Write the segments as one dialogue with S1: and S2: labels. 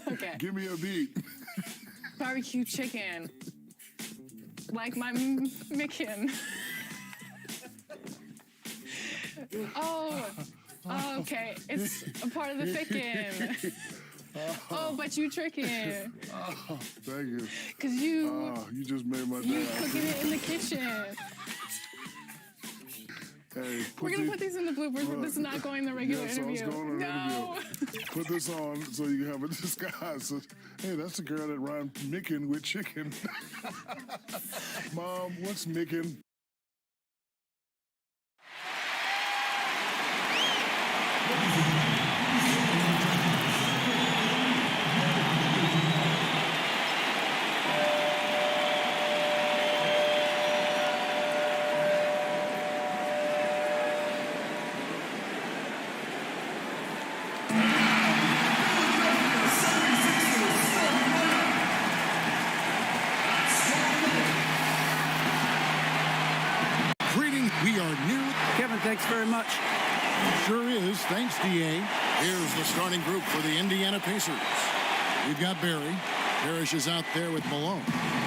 S1: Okay.
S2: Give me a beat.
S1: Barbecue chicken. Like my Micken. Oh, okay. It's a part of the fickin'. Oh, but you tricking.
S2: Oh, thank you.
S1: Cause you
S2: You just made my
S1: you
S2: day.
S1: cooking it in the kitchen.
S2: Hey,
S1: We're gonna put these in the bloopers, but this is not going in the regular
S2: yeah, so it's
S1: interview.
S2: going in the
S1: No.
S2: interview. Put this on so you can have a disguise. So, hey, that's the girl that rhymed Micken with chicken. Mom, what's Micken?
S3: We are new.
S4: Kevin, thanks very much.
S3: Sure is. Thanks, DA. Here's the starting group for the Indiana Pacers. We've got Barry. Parrish is out there with Malone.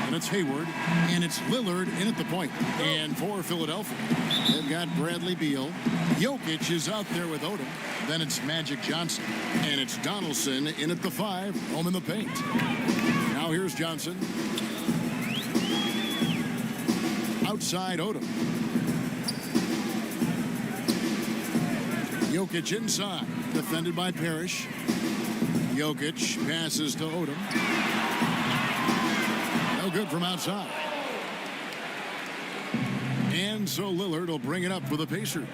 S3: And it's Hayward. And it's Lillard in at the point. And for Philadelphia, they've got Bradley Beal. Jokic is out there with Odom. Then it's Magic Johnson. And it's Donaldson in at the 5, home in the paint. Now here's Johnson. Outside Odom. Jokic inside, defended by Parrish. Jokic passes to Odom. No good from outside. And so Lillard will bring it up for the Pacers.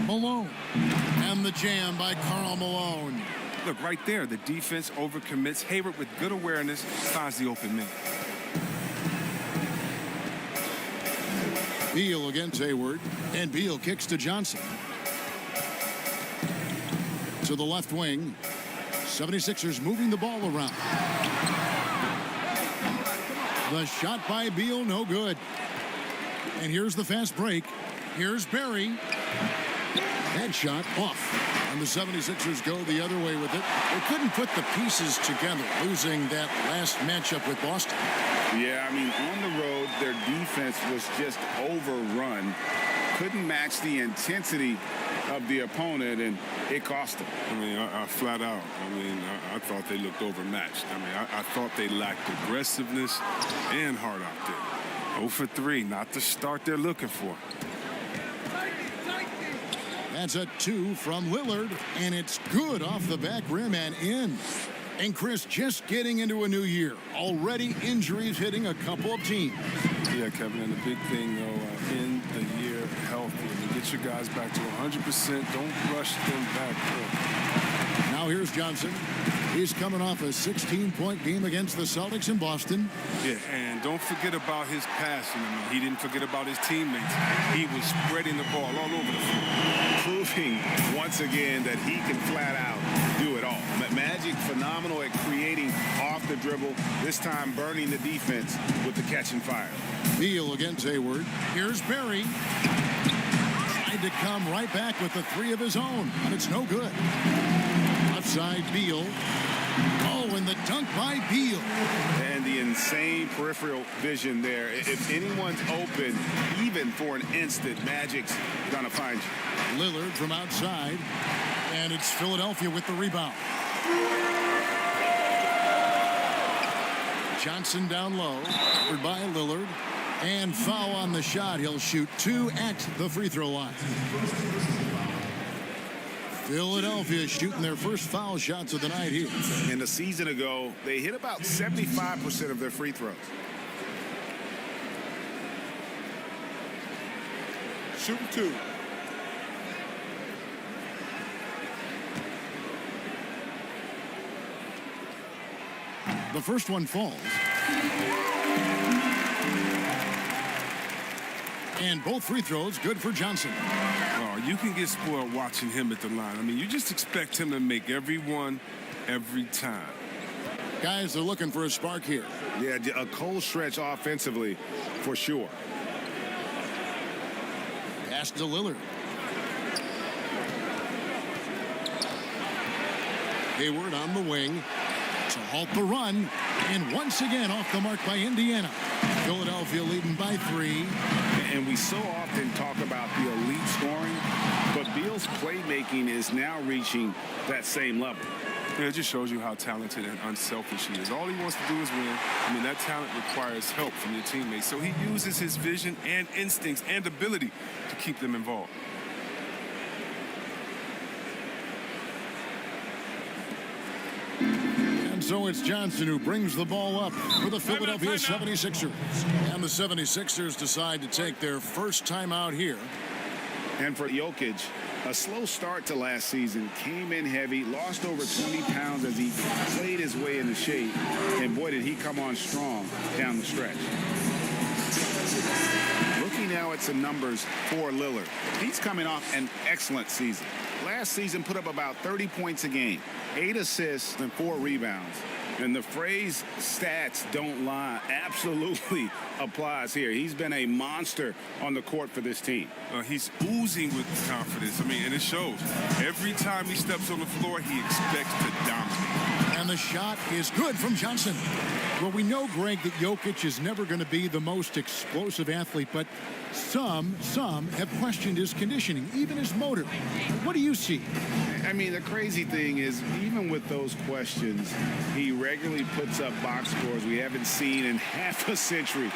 S3: Malone. And the jam by Karl Malone.
S5: Look, right there, the defense overcommits. Hayward, with good awareness, finds the open man.
S3: Beal against Hayward. And Beal kicks to Johnson. to the left wing. 76ers moving the ball around. The shot by Bbl, no good. And here's the fast break. Here's Barry. That shot off. And the 76ers go the other way with it. They couldn't put the pieces together, losing that last matchup with Boston.
S4: Yeah, I mean, on the road, their defense was just overrun. Couldn't match the intensity of the opponent, and it cost them.
S5: I mean, I flat out, I thought they looked overmatched. I thought they lacked aggressiveness and heart out there. 0 for 3, not the start they're looking for.
S3: That's a 2 from Lillard, and it's good off the back rim and in. And Chris, just getting into a new year, already injuries hitting a couple of teams.
S5: Yeah, Kevin, and the big thing, though, in the year healthy. Get your guys back to 100%. Don't rush them back.
S3: Now here's Johnson. He's coming off a 16-point game against the Celtics in Boston.
S5: Yeah, and don't forget about his passing. He didn't forget about his teammates. He was spreading the ball all over the floor.
S4: Proving once again that he can flat out do it all. Magic phenomenal at creating off the dribble, this time burning the defense with the catch and fire.
S3: Bbl against Hayward. Here's Barry. Tried to come right back with the 3 of his own, but it's no good. Left side, Bbl. Oh, and the dunk by Bbl.
S4: And the insane peripheral vision there. If anyone's open, even for an instant, Magic's gonna find you.
S3: Lillard from outside, and it's Philadelphia with the rebound. Johnson down low, covered by Lillard, and foul on the shot. He'll shoot 2 at the free throw line. Philadelphia shooting their first foul shots of the night here.
S4: And a season ago, they hit about 75% of their free throws.
S2: Shooting 2.
S3: The first one falls. And both free throws good for Johnson.
S5: Oh, you can get spoiled watching him at the line. You just expect him to make every one, every time.
S3: Guys, they're looking for a spark here.
S4: Yeah, a cold stretch offensively, for sure.
S3: Pass to Lillard. Hayward on the wing to halt the run. And once again off the mark by Indiana. Philadelphia leading by 3.
S4: And we so often talk about the elite scoring, but Beal's playmaking is now reaching that same level.
S5: Yeah, it just shows you how talented and unselfish he is. All he wants to do is win. That talent requires help from your teammates. So he uses his vision and instincts and ability to keep them involved.
S3: So it's Johnson who brings the ball up for the Philadelphia 76ers. And the 76ers decide to take their first time out here.
S4: And for Jokic, a slow start to last season, came in heavy, lost over 20 pounds as he played his way into shape. And boy, did he come on strong down the stretch. Looking now at some numbers for Lillard. He's coming off an excellent season. Last season put up about 30 points a game, 8 assists and 4 rebounds. And the phrase stats don't lie absolutely applies here. He's been a monster on the court for this team.
S5: He's oozing with confidence. And it shows. Every time he steps on the floor, he expects to dominate.
S3: And the shot is good from Johnson. Well, we know, Greg, that Jokic is never going to be the most explosive athlete, but some have questioned his conditioning, even his motor. What do you see?
S4: The crazy thing is, even with those questions, he regularly puts up box scores we haven't seen in half a century.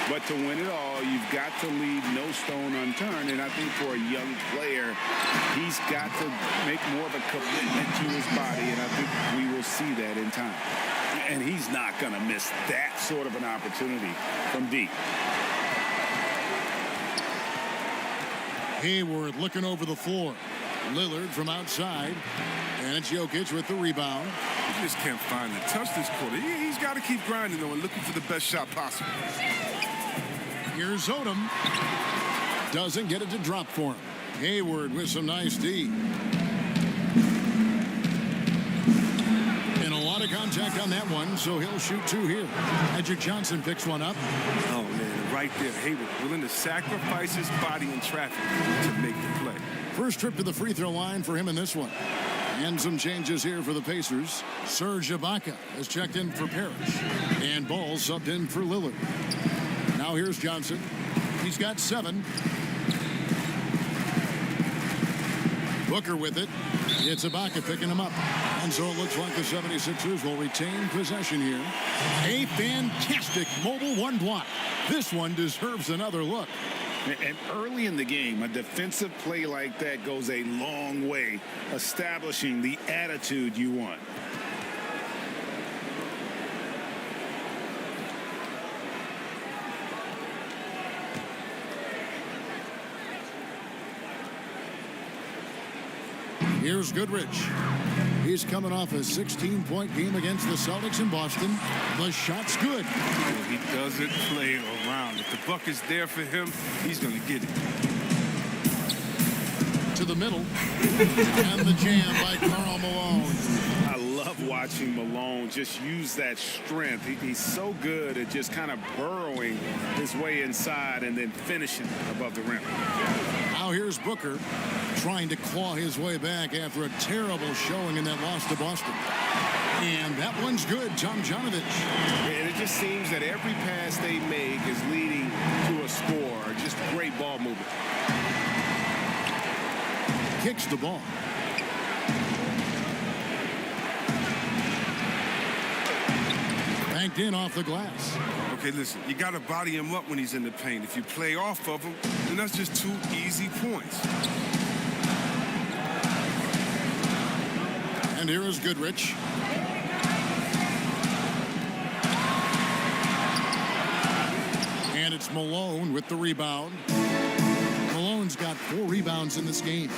S4: But to win it all, you've got to leave no stone unturned. And I think for a young player, he's got to make more of a commitment to his body. And I think we will see that in time. And he's not going to miss that sort of an opportunity from deep.
S3: Hayward looking over the floor. Lillard from outside. And it's Jokic with the rebound.
S5: He just can't find the touch this quarter. He's got to keep grinding, though, and looking for the best shot possible.
S3: Here's Odom. Doesn't get it to drop for him. Hayward with some nice D. contact on that one, so he'll shoot 2 here. Magic Johnson picks one up.
S5: Oh, man, right there. Hayward willing to sacrifice his body in traffic to make the play.
S3: First trip to the free throw line for him in this one. And some changes here for the Pacers. Serge Ibaka has checked in for Parrish. And Ball subbed in for Lillard. Now here's Johnson. He's got 7. Booker with it. It's Ibaka picking him up. And so it looks like the 76ers will retain possession here. A fantastic mobile 1 block. This one deserves another look.
S4: And early in the game, a defensive play like that goes a long way, establishing the attitude you want.
S3: Here's Goodrich. He's coming off a 16-point game against the Celtics in Boston. The shot's good.
S5: Well, he doesn't play around. If the buck is there for him, he's going to get it.
S3: To the middle. And the jam by Karl Malone.
S4: I love watching Malone just use that strength. He's so good at just kind of burrowing his way inside and then finishing above the rim.
S3: Now here's Booker trying to claw his way back after a terrible showing in that loss to Boston. And that one's good, Tomjanovich.
S4: And it just seems that every pass they make is leading to a score. Just great ball movement.
S3: Kicks the ball. Banked in off the glass.
S5: Okay, listen, you got to body him up when he's in the paint. If you play off of him, then that's just 2 easy points.
S3: And here is Goodrich. And it's Malone with the rebound. Malone's got 4 rebounds in this game.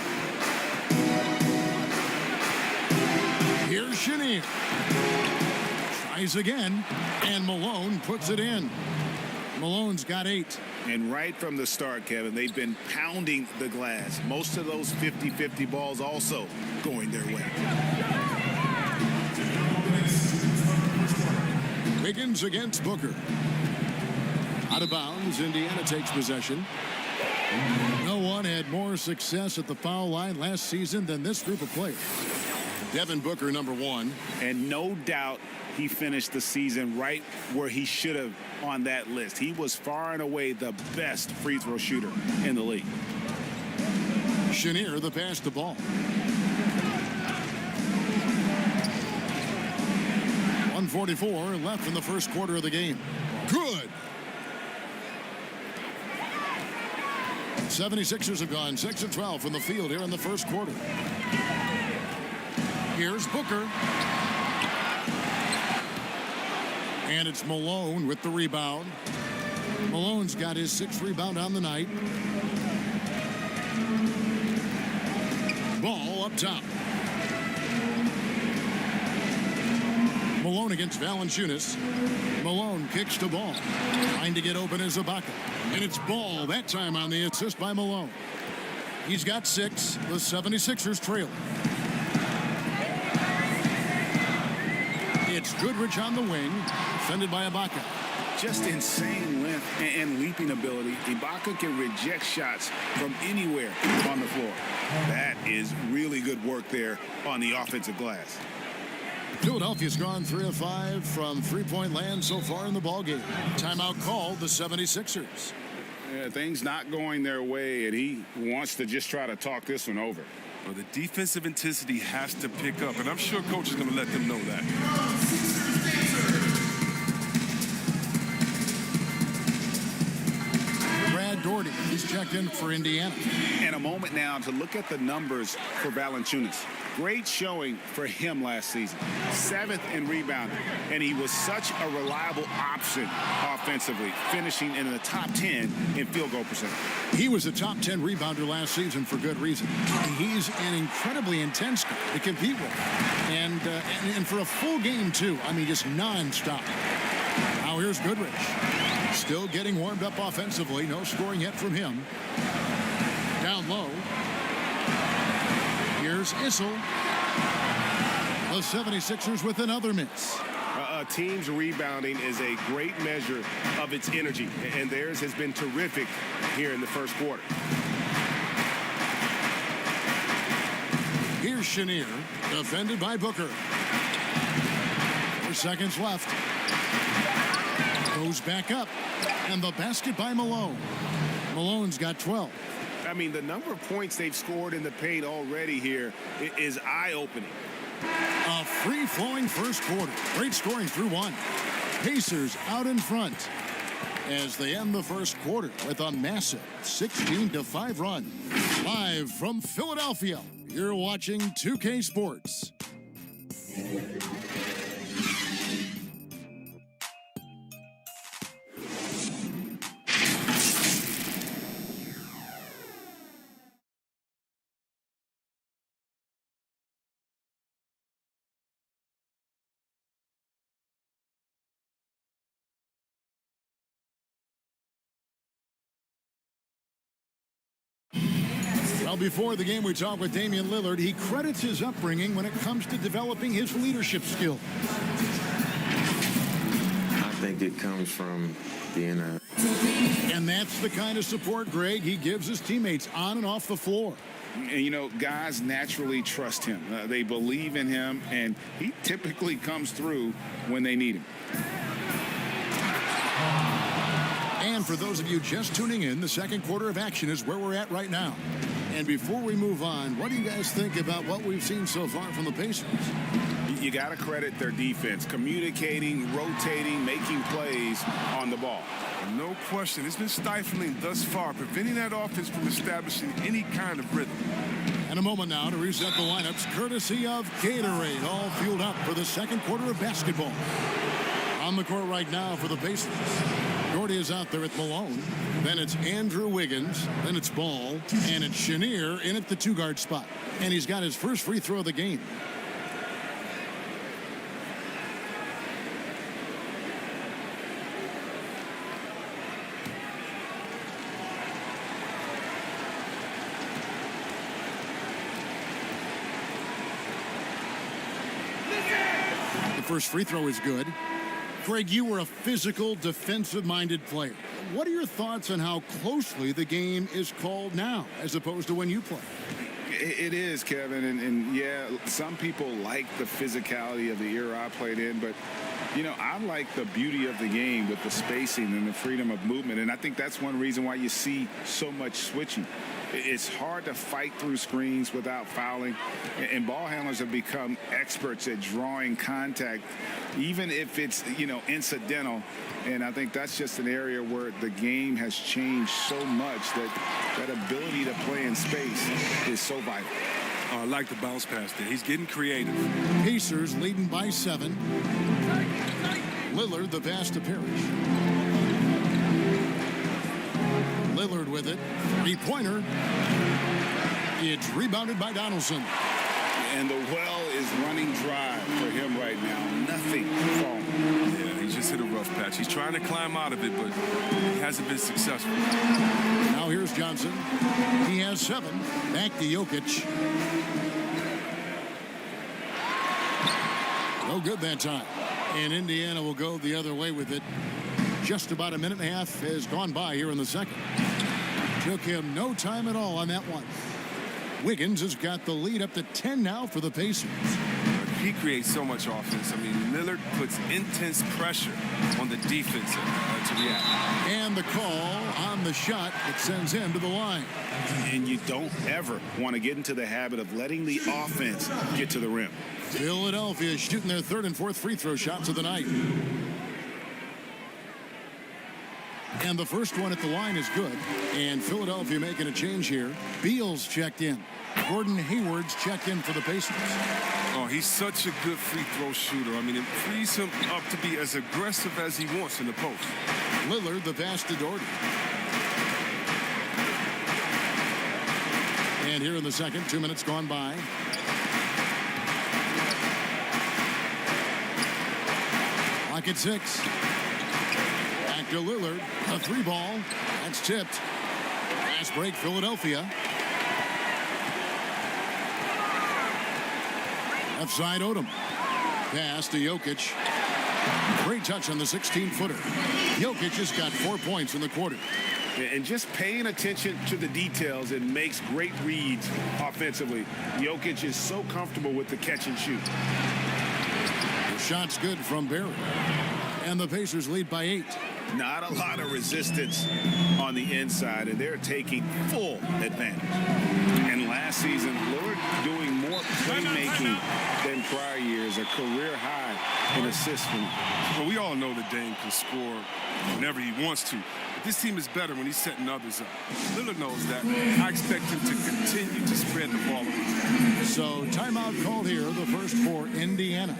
S3: Here's Chenier. Tries again, and Malone puts it in. Malone's got 8.
S4: And right from the start, Kevin, they've been pounding the glass. Most of those 50-50 balls also going their way.
S3: Wiggins against Booker. Out of bounds, Indiana takes possession. No one had more success at the foul line last season than this group of players. Devin Booker, number 1.
S4: And no doubt he finished the season right where he should have on that list. He was far and away the best free throw shooter in the league.
S3: Chenier, the pass to Ball. 1:44 left in the first quarter of the game. Good. 76ers have gone 6 of 12 from the field here in the first quarter. Here's Booker. And it's Malone with the rebound. Malone's got his 6th rebound on the night. Ball up top. Malone against Valanciunas. Malone kicks to Ball. Trying to get open is Ibaka. And it's Ball that time on the assist by Malone. He's got 6. The 76ers trail. It's Goodrich on the wing, defended by Ibaka.
S4: Just insane length and leaping ability. Ibaka can reject shots from anywhere on the floor. That is really good work there on the offensive glass.
S3: Philadelphia's gone 3 of 5 from three-point land so far in the ballgame. Timeout called the 76ers.
S4: Yeah, things not going their way, and he wants to just try to talk this one over.
S5: Well, the defensive intensity has to pick up, and I'm sure coach is going to let them know that.
S3: Brad Daugherty, he's checked in for Indiana.
S4: And a moment now to look at the numbers for Valanciunas. Great showing for him last season. 7th in rebounding, and he was such a reliable option offensively, finishing in the top 10 in field goal percentage.
S3: He was a top 10 rebounder last season for good reason. He's an incredibly intense guy to compete with. And for a full game, too. I mean, just nonstop. Now here's Goodrich. Still getting warmed up offensively. No scoring yet from him. Down low. Here's Issel. The 76ers with another miss.
S4: A team's rebounding is a great measure of its energy, and theirs has been terrific here in the first quarter.
S3: Here's Chenier, defended by Booker. 4 seconds left. Goes back up, and the basket by Malone. Malone's got 12.
S4: I mean, the number of points they've scored in the paint already here is eye-opening.
S3: A free-flowing first quarter. Great scoring through one. Pacers out in front as they end the first quarter with a massive 16-5 run. Live from Philadelphia, you're watching 2K Sports. Well, before the game, we talked with Damian Lillard. He credits his upbringing when it comes to developing his leadership skills.
S6: I think it comes from being a...
S3: And that's the kind of support, Greg, he gives his teammates on and off the floor.
S4: And, you know, guys naturally trust him. They believe in him, and he typically comes through when they need him.
S3: And for those of you just tuning in, the second quarter of action is where we're at right now. And before we move on, what do you guys think about what we've seen so far from the Pacers?
S4: You got to credit their defense, communicating, rotating, making plays on the ball.
S5: No question. It's been stifling thus far, preventing that offense from establishing any kind of rhythm.
S3: And a moment now to reset the lineups, courtesy of Gatorade, all fueled up for the second quarter of basketball. On the court right now for the Pacers, Gordy is out there at Malone. Then it's Andrew Wiggins. Then it's Ball. And it's Chenier in at the two-guard spot. And he's got his first free throw of the game. The first free throw is good. Greg, you were a physical, defensive-minded player. What are your thoughts on how closely the game is called now, as opposed to when you played?
S4: It is, Kevin, and yeah, some people like the physicality of the era I played in, but, you know, I like the beauty of the game with the spacing and the freedom of movement, and I think that's one reason why you see so much switching. It's hard to fight through screens without fouling, and ball handlers have become experts at drawing contact, even if it's, you know, incidental. And I think that's just an area where the game has changed so much that ability to play in space is so vital.
S5: I like the bounce pass there. He's getting creative.
S3: Pacers leading by 7. Lillard the pass to Parrish. Lillard with it. Three-pointer. It's rebounded by Donaldson.
S4: And the well is running dry for him right now. Nothing falling.
S5: Yeah, he just hit a rough patch. He's trying to climb out of it, but he hasn't been successful.
S3: Now here's Johnson. He has 7. Back to Jokic. No good that time. And Indiana will go the other way with it. Just about a minute and a half has gone by here in the second. Took him no time at all on that one. Wiggins has got the lead up to 10 now for the Pacers.
S5: He creates so much offense. I mean, Lillard puts intense pressure on the defense to react.
S3: And the call on the shot that sends him to the line.
S4: And you don't ever want to get into the habit of letting the offense get to the rim.
S3: Philadelphia shooting their third and fourth free throw shots of the night. And the first one at the line is good. And Philadelphia making a change here. Beal's checked in. Gordon Hayward's checked in for the Pacers.
S5: Oh, he's such a good free throw shooter. I mean, it frees him up to be as aggressive as he wants in the post.
S3: Lillard the pass to Doherty. And here in the second, 2 minutes gone by. Clock at 6. Back to Lillard. A 3-ball. That's tipped. Fast break, Philadelphia. Left side Odom. Pass to Jokic. Great touch on the 16-footer. Jokic has got 4 points in the quarter.
S4: And just paying attention to the details and makes great reads offensively. Jokic is so comfortable with the catch and shoot.
S3: The shot's good from Barry. And the Pacers lead by 8.
S4: Not a lot of resistance on the inside, and they're taking full advantage. And last season, Lillard doing more playmaking than prior years, a career high in assists.
S5: Well, we all know that Dame can score whenever he wants to. But this team is better when he's setting others up. Lillard knows that. I expect him to continue to spread the ball around.
S3: So timeout called here, the first for Indiana.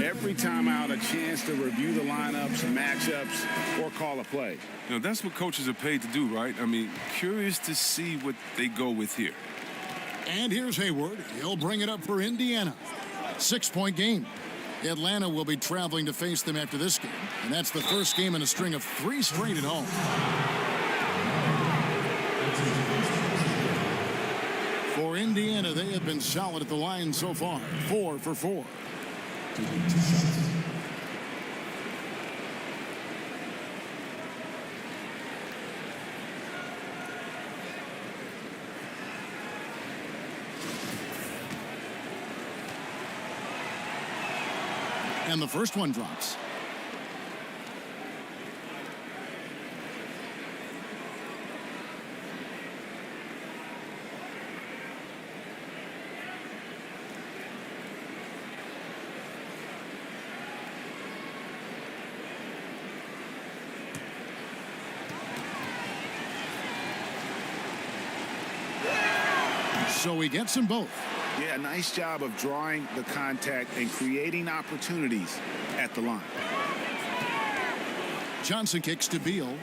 S4: Every timeout, a chance to review the lineups, matchups, or call a play.
S5: You know, that's what coaches are paid to do, right? I mean, curious to see what they go with here.
S3: And here's Hayward. He'll bring it up for Indiana. 6-point game. Atlanta will be traveling to face them after this game. And that's the first game in a string of 3 straight at home. For Indiana, they have been solid at the line so far. 4 for 4. And the first one drops. So he gets them both.
S4: Yeah, nice job of drawing the contact and creating opportunities at the line.
S3: Johnson kicks to Bbl.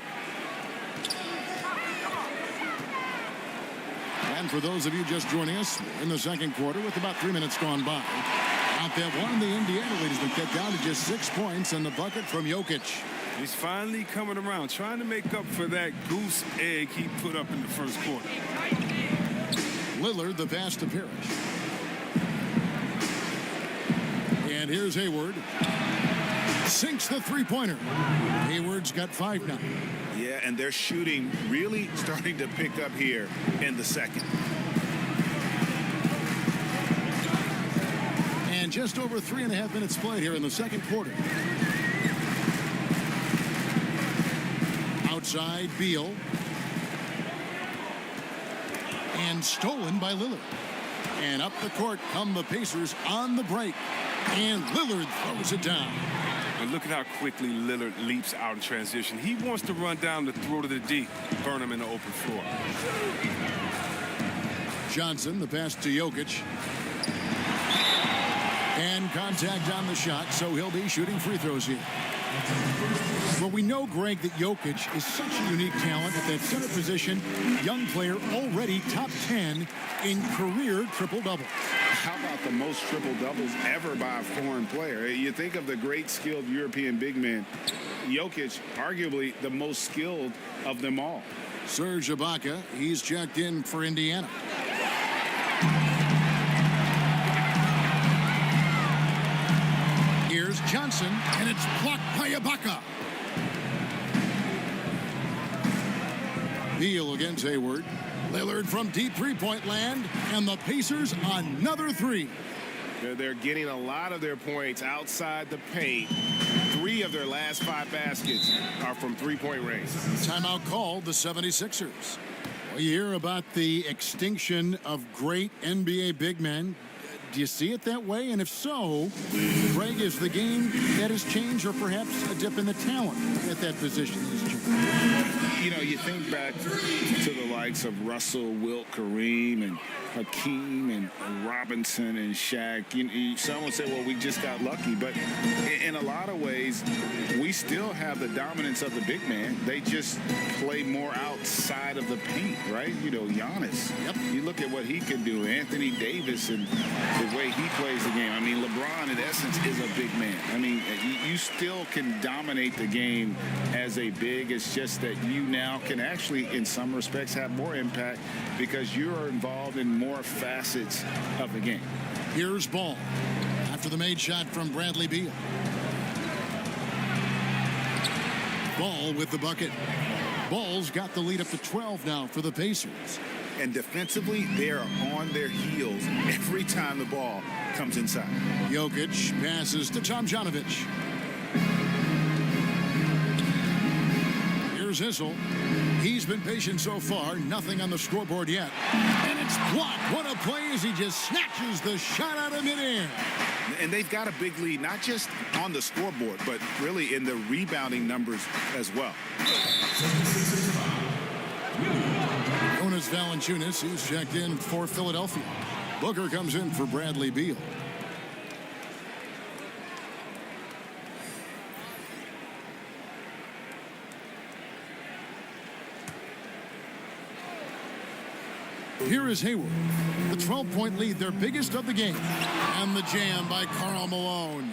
S3: And for those of you just joining us in the second quarter with about 3 minutes gone by, out that one, the Indiana lead has been cut down to just 6 points in the bucket from Jokic.
S5: He's finally coming around, trying to make up for that goose egg he put up in the first quarter.
S3: Lillard, the pass to Parrish. And here's Hayward. Sinks the three-pointer. Hayward's got 5 now.
S4: Yeah, and their shooting really starting to pick up here in the second.
S3: And just over 3.5 minutes played here in the second quarter. Outside, Bbl. And stolen by Lillard. And up the court come the Pacers on the break. And Lillard throws it down.
S5: And look at how quickly Lillard leaps out in transition. He wants to run down the throat of the D, burn him in the open floor.
S3: Johnson, the pass to Jokic. And contact on the shot, so he'll be shooting free throws here. Well, we know, Greg, that Jokic is such a unique talent at that center position. Young player, already top 10 in career triple-doubles.
S4: How about the most triple-doubles ever by a foreign player? You think of the great skilled European big man. Jokic, arguably the most skilled of them all.
S3: Serge Ibaka, he's checked in for Indiana. Here's Johnson, and it's blocked by Ibaka. Beal against Hayward. Lillard from deep three-point land, and the Pacers another 3.
S4: They're getting a lot of their points outside the paint. 3 of their last 5 baskets are from three-point range.
S3: Timeout called the 76ers. Well, you hear about the extinction of great NBA big men. Do you see it that way? And if so, Greg, is the game that has changed, or perhaps a dip in the talent at that position has changed?
S4: You know, you think back to the likes of Russell, Wilt, Kareem, and Hakeem, and Robinson, and Shaq. Some would say, well, we just got lucky. But in a lot of ways, we still have the dominance of the big man. They just play more outside of the paint, right? You know, Giannis.
S3: Yep.
S4: You look at what he can do. Anthony Davis and the way he plays the game. I mean, LeBron, in essence, is a big man. I mean, you still can dominate the game as a big. It's just that you now can actually, in some respects, have more impact because you're involved in more facets of the game.
S3: Here's Ball. after the made shot from Bradley Beal. Ball with the bucket. Ball's got the lead up to 12 now for the Pacers.
S4: And defensively, they're on their heels every time the ball comes inside.
S3: Jokic passes to Tomljanovic. Here's Issel. He's been patient so far. Nothing on the scoreboard yet. And it's blocked. What a play as he just snatches the shot out of midair.
S4: And they've got a big lead, not just on the scoreboard, but really in the rebounding numbers as well.
S3: Jonas Valanciunas, he's checked in for Philadelphia. Booker comes in for Bradley Beal. Here is Hayward. The 12-point lead, their biggest of the game. And the jam by Karl Malone.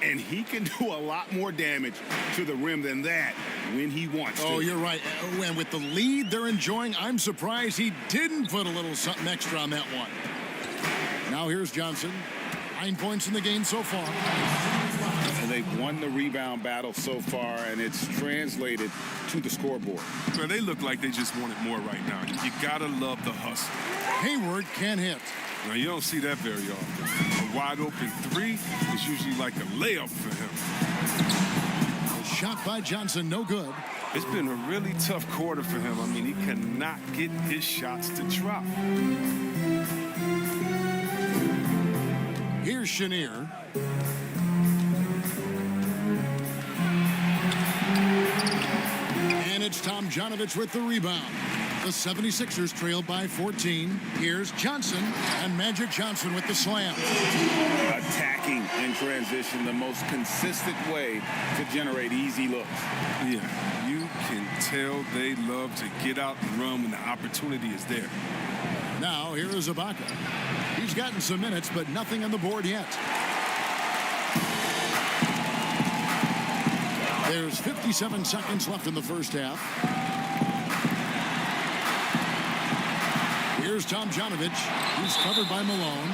S4: And he can do a lot more damage to the rim than that when he wants to.
S3: Oh, you're right. And with the lead they're enjoying, I'm surprised he didn't put a little something extra on that one. Now here's Johnson. 9 points in the game so far.
S4: And they've won the rebound battle so far, and it's translated to the scoreboard.
S5: So they look like they just want it more right now. You gotta love the hustle.
S3: Hayward can't hit.
S5: Now, you don't see that very often. A wide open three is usually like a layup for him.
S3: A shot by Johnson, no good.
S5: It's been a really tough quarter for him. I mean, he cannot get his shots to drop.
S3: Here's Chenier. And it's Tomljanovic with the rebound. The 76ers trailed by 14. Here's Johnson, and Magic Johnson with the slam.
S4: Attacking in transition, the most consistent way to generate easy looks.
S5: Yeah, you can tell they love to get out and run when the opportunity is there.
S3: Now, here is Ibaka. He's gotten some minutes, but nothing on the board yet. There's 57 seconds left in the first half. Here's Tomljanovic. He's covered by Malone.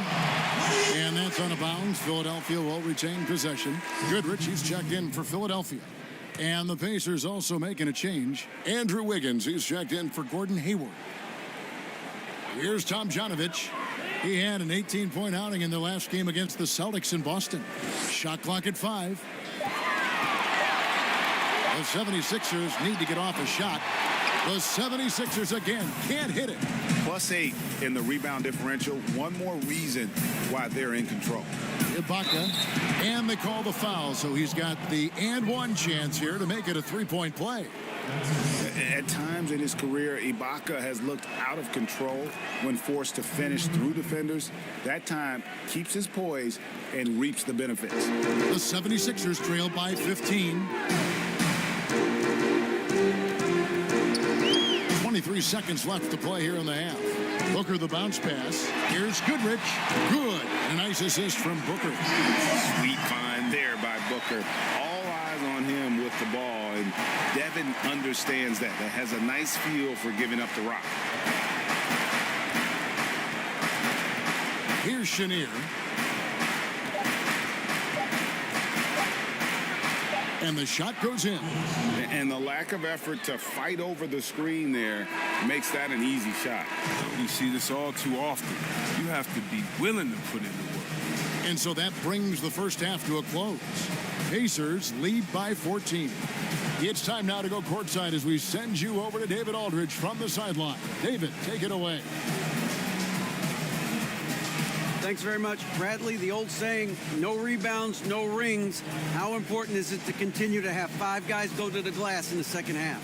S3: And that's on a bounce. Philadelphia will retain possession. Goodrich, he's checked in for Philadelphia. And the Pacers also making a change. Andrew Wiggins, he's checked in for Gordon Hayward. Here's Tomljanovic. He had an 18-point outing in the last game against the Celtics in Boston. Shot clock at 5. The 76ers need to get off a shot. The 76ers again can't hit it.
S4: +8 in the rebound differential. One more reason why they're in control.
S3: Ibaka, and they call the foul, so he's got the and one chance here to make it a three-point play.
S4: At times in his career, Ibaka has looked out of control when forced to finish through defenders. That time keeps his poise and reaps the benefits.
S3: The 76ers trail by 15. 23 seconds left to play here in the half. Booker the bounce pass. Here's Goodrich. Good. A nice assist from Booker.
S4: Sweet find there by Booker. All eyes on him with the ball, and Devin understands that. That has a nice feel for giving up the rock.
S3: Here's Chenier. And the shot goes in.
S4: And the lack of effort to fight over the screen there makes that an easy shot.
S5: You see this all too often. You have to be willing to put in the work.
S3: And so that brings the first half to a close. Pacers lead by 14. It's time now to go courtside as we send you over to David Aldridge from the sideline. David, take it away.
S7: Thanks very much, Bradley. The old saying, no rebounds, no rings. How important is it to continue to have 5 guys go to the glass in the second half?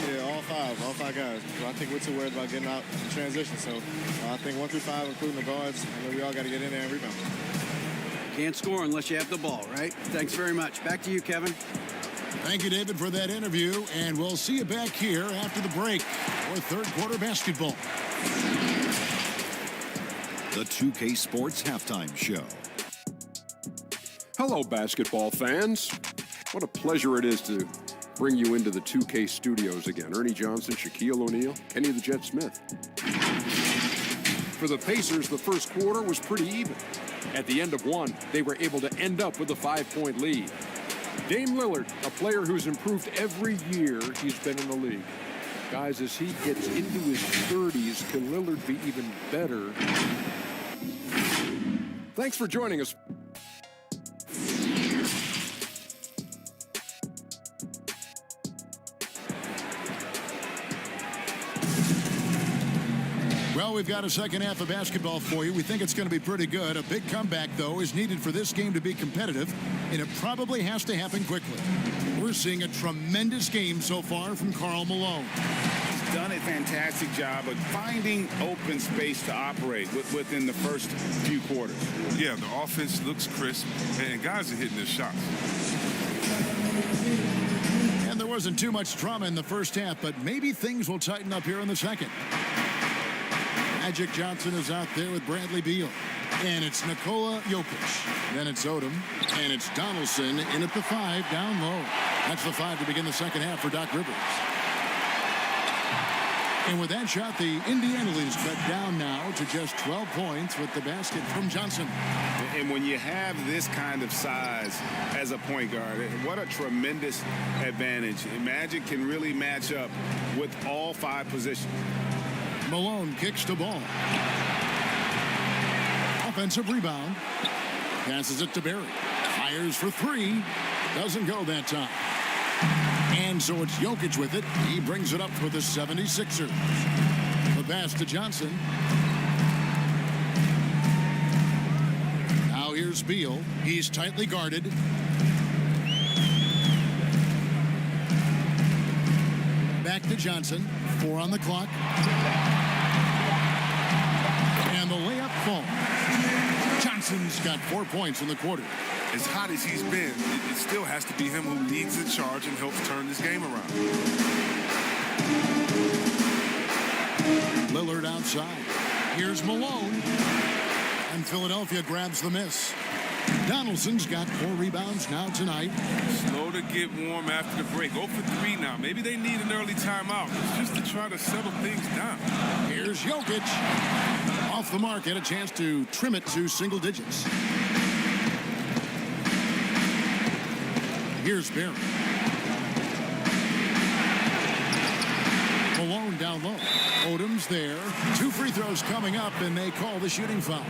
S8: Yeah, all five guys. So I think we're too worried about getting out in transition. So I think 1 through 5, including the guards, we all got to get in there and rebound.
S7: Can't score unless you have the ball, right? Thanks very much. Back to you, Kevin.
S3: Thank you, David, for that interview. And we'll see you back here after the break for third quarter basketball.
S9: The 2K Sports Halftime Show.
S10: Hello, basketball fans. What a pleasure it is to bring you into the 2K studios again. Ernie Johnson, Shaquille O'Neal, Kenny the Jet Smith. For the Pacers, the first quarter was pretty even. At the end of one, they were able to end up with a 5-point lead. Dame Lillard, a player who's improved every year he's been in the league. Guys, as he gets into his 30s, can Lillard be even better? Thanks for joining us.
S3: Well, we've got a second half of basketball for you. We think it's going to be pretty good. A big comeback, though, is needed for this game to be competitive, and it probably has to happen quickly. We're seeing a tremendous game so far from Karl Malone.
S4: He's done a fantastic job of finding open space to operate within the first few quarters.
S5: Yeah, the offense looks crisp, and guys are hitting their shots.
S3: And there wasn't too much drama in the first half, but maybe things will tighten up here in the second. Magic Johnson is out there with Bradley Beal. And it's Nikola Jokic. Then it's Odom. And it's Donaldson in at the 5 down low. That's the 5 to begin the second half for Doc Rivers. And with that shot, the Indiana lead is cut down now to just 12 points with the basket from Johnson.
S4: And when you have this kind of size as a point guard, what a tremendous advantage. Magic can really match up with all 5 positions.
S3: Malone kicks the ball. Offensive rebound. Passes it to Barry. Fires for 3. Doesn't go that time. And so it's Jokic with it. He brings it up for the 76ers. The pass to Johnson. Now here's Beal. He's tightly guarded. Back to Johnson. 4 on the clock. And the layup falls. Johnson's got 4 points in the quarter.
S5: As hot as he's been, it still has to be him who leads the charge and helps turn this game around.
S3: Lillard outside. Here's Malone. And Philadelphia grabs the miss. Donaldson's got 4 rebounds now tonight.
S5: Slow to get warm after the break. 0 for 3 now. Maybe they need an early timeout just to try to settle things down.
S3: Here's Jokic. Off the mark, had a chance to trim it to single digits. Here's Barry. Malone down low. Odom's there. 2 free throws coming up, and they call the shooting foul.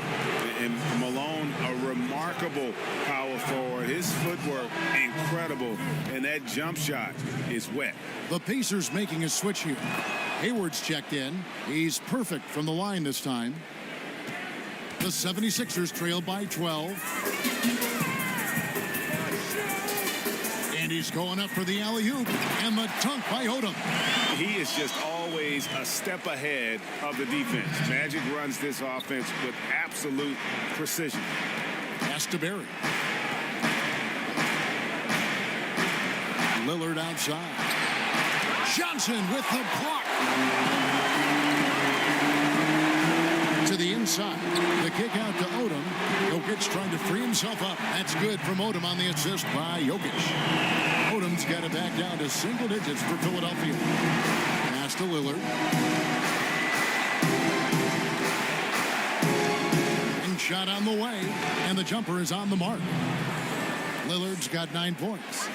S4: And Malone, a remarkable power forward. His footwork, incredible. And that jump shot is wet.
S3: The Pacers making a switch here. Hayward's checked in. He's perfect from the line this time. The 76ers trail by 12. And he's going up for the alley-oop. And the dunk by Odom.
S4: He is just always a step ahead of the defense. Magic runs this offense with absolute precision.
S3: Pass to Barry. Lillard outside. Johnson with the block. To the inside. The kick out to Odom. Jokic trying to free himself up. That's good from Odom on the assist by Jokic. Odom's got it back down to single digits for Philadelphia. Pass to Lillard. And shot on the way. And the jumper is on the mark. Lillard's got 9 points.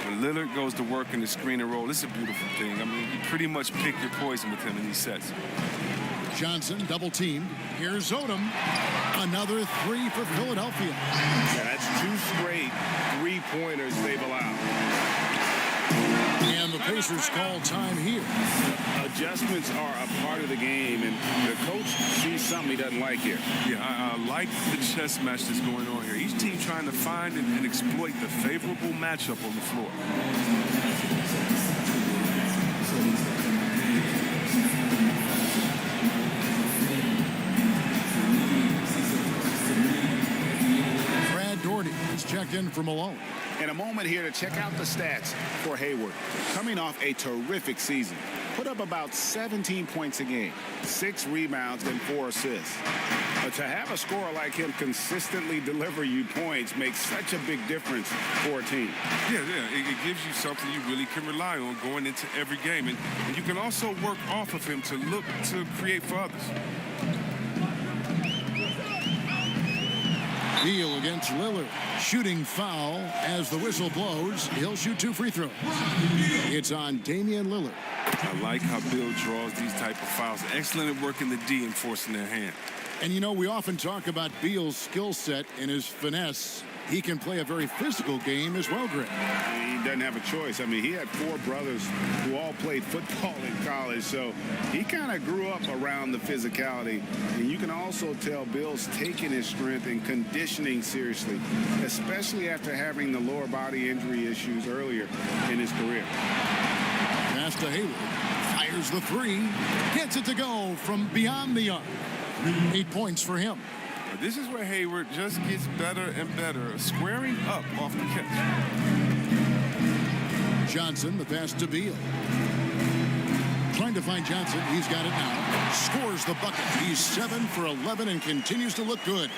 S5: When Lillard goes to work in the screen and roll, it's a beautiful thing. I mean, you pretty much pick your poison with him in these sets.
S3: Johnson double teamed. Here's Odom. Another 3 for Philadelphia.
S4: Yeah, that's 2 straight 3-pointers they've allowed.
S3: And the Pacers call time here.
S4: Adjustments are a part of the game, and the coach sees something he doesn't like here.
S5: Yeah, I like the chess match that's going on here. Each team trying to find and exploit the favorable matchup on the floor.
S3: Is checked in for Malone.
S4: And a moment here to check out the stats for Hayward. Coming off a terrific season. Put up about 17 points a game, 6 rebounds, and 4 assists. But to have a scorer like him consistently deliver you points makes such a big difference for a team.
S5: Yeah, it gives you something you really can rely on going into every game. And you can also work off of him to look to create for others.
S3: Beal against Lillard. Shooting foul as the whistle blows. He'll shoot 2 free throws. It's on Damian Lillard.
S5: I like how Bill draws these type of fouls. Excellent at working the D and forcing their hand.
S3: And, you know, we often talk about Beal's skill set and his finesse. He can play a very physical game as well, Greg.
S4: He doesn't have a choice. I mean, he had 4 brothers who all played football in college, so he kind of grew up around the physicality. And you can also tell Bill's taking his strength and conditioning seriously, especially after having the lower body injury issues earlier in his career.
S3: Pass to Hayward. Fires the 3. Gets it to go from beyond the arc. 8 points for him.
S5: This is where Hayward just gets better and better, squaring up off the catch.
S3: Johnson, the pass to Beal. Trying to find Johnson. He's got it now. Scores the bucket. He's 7 for 11 and continues to look good.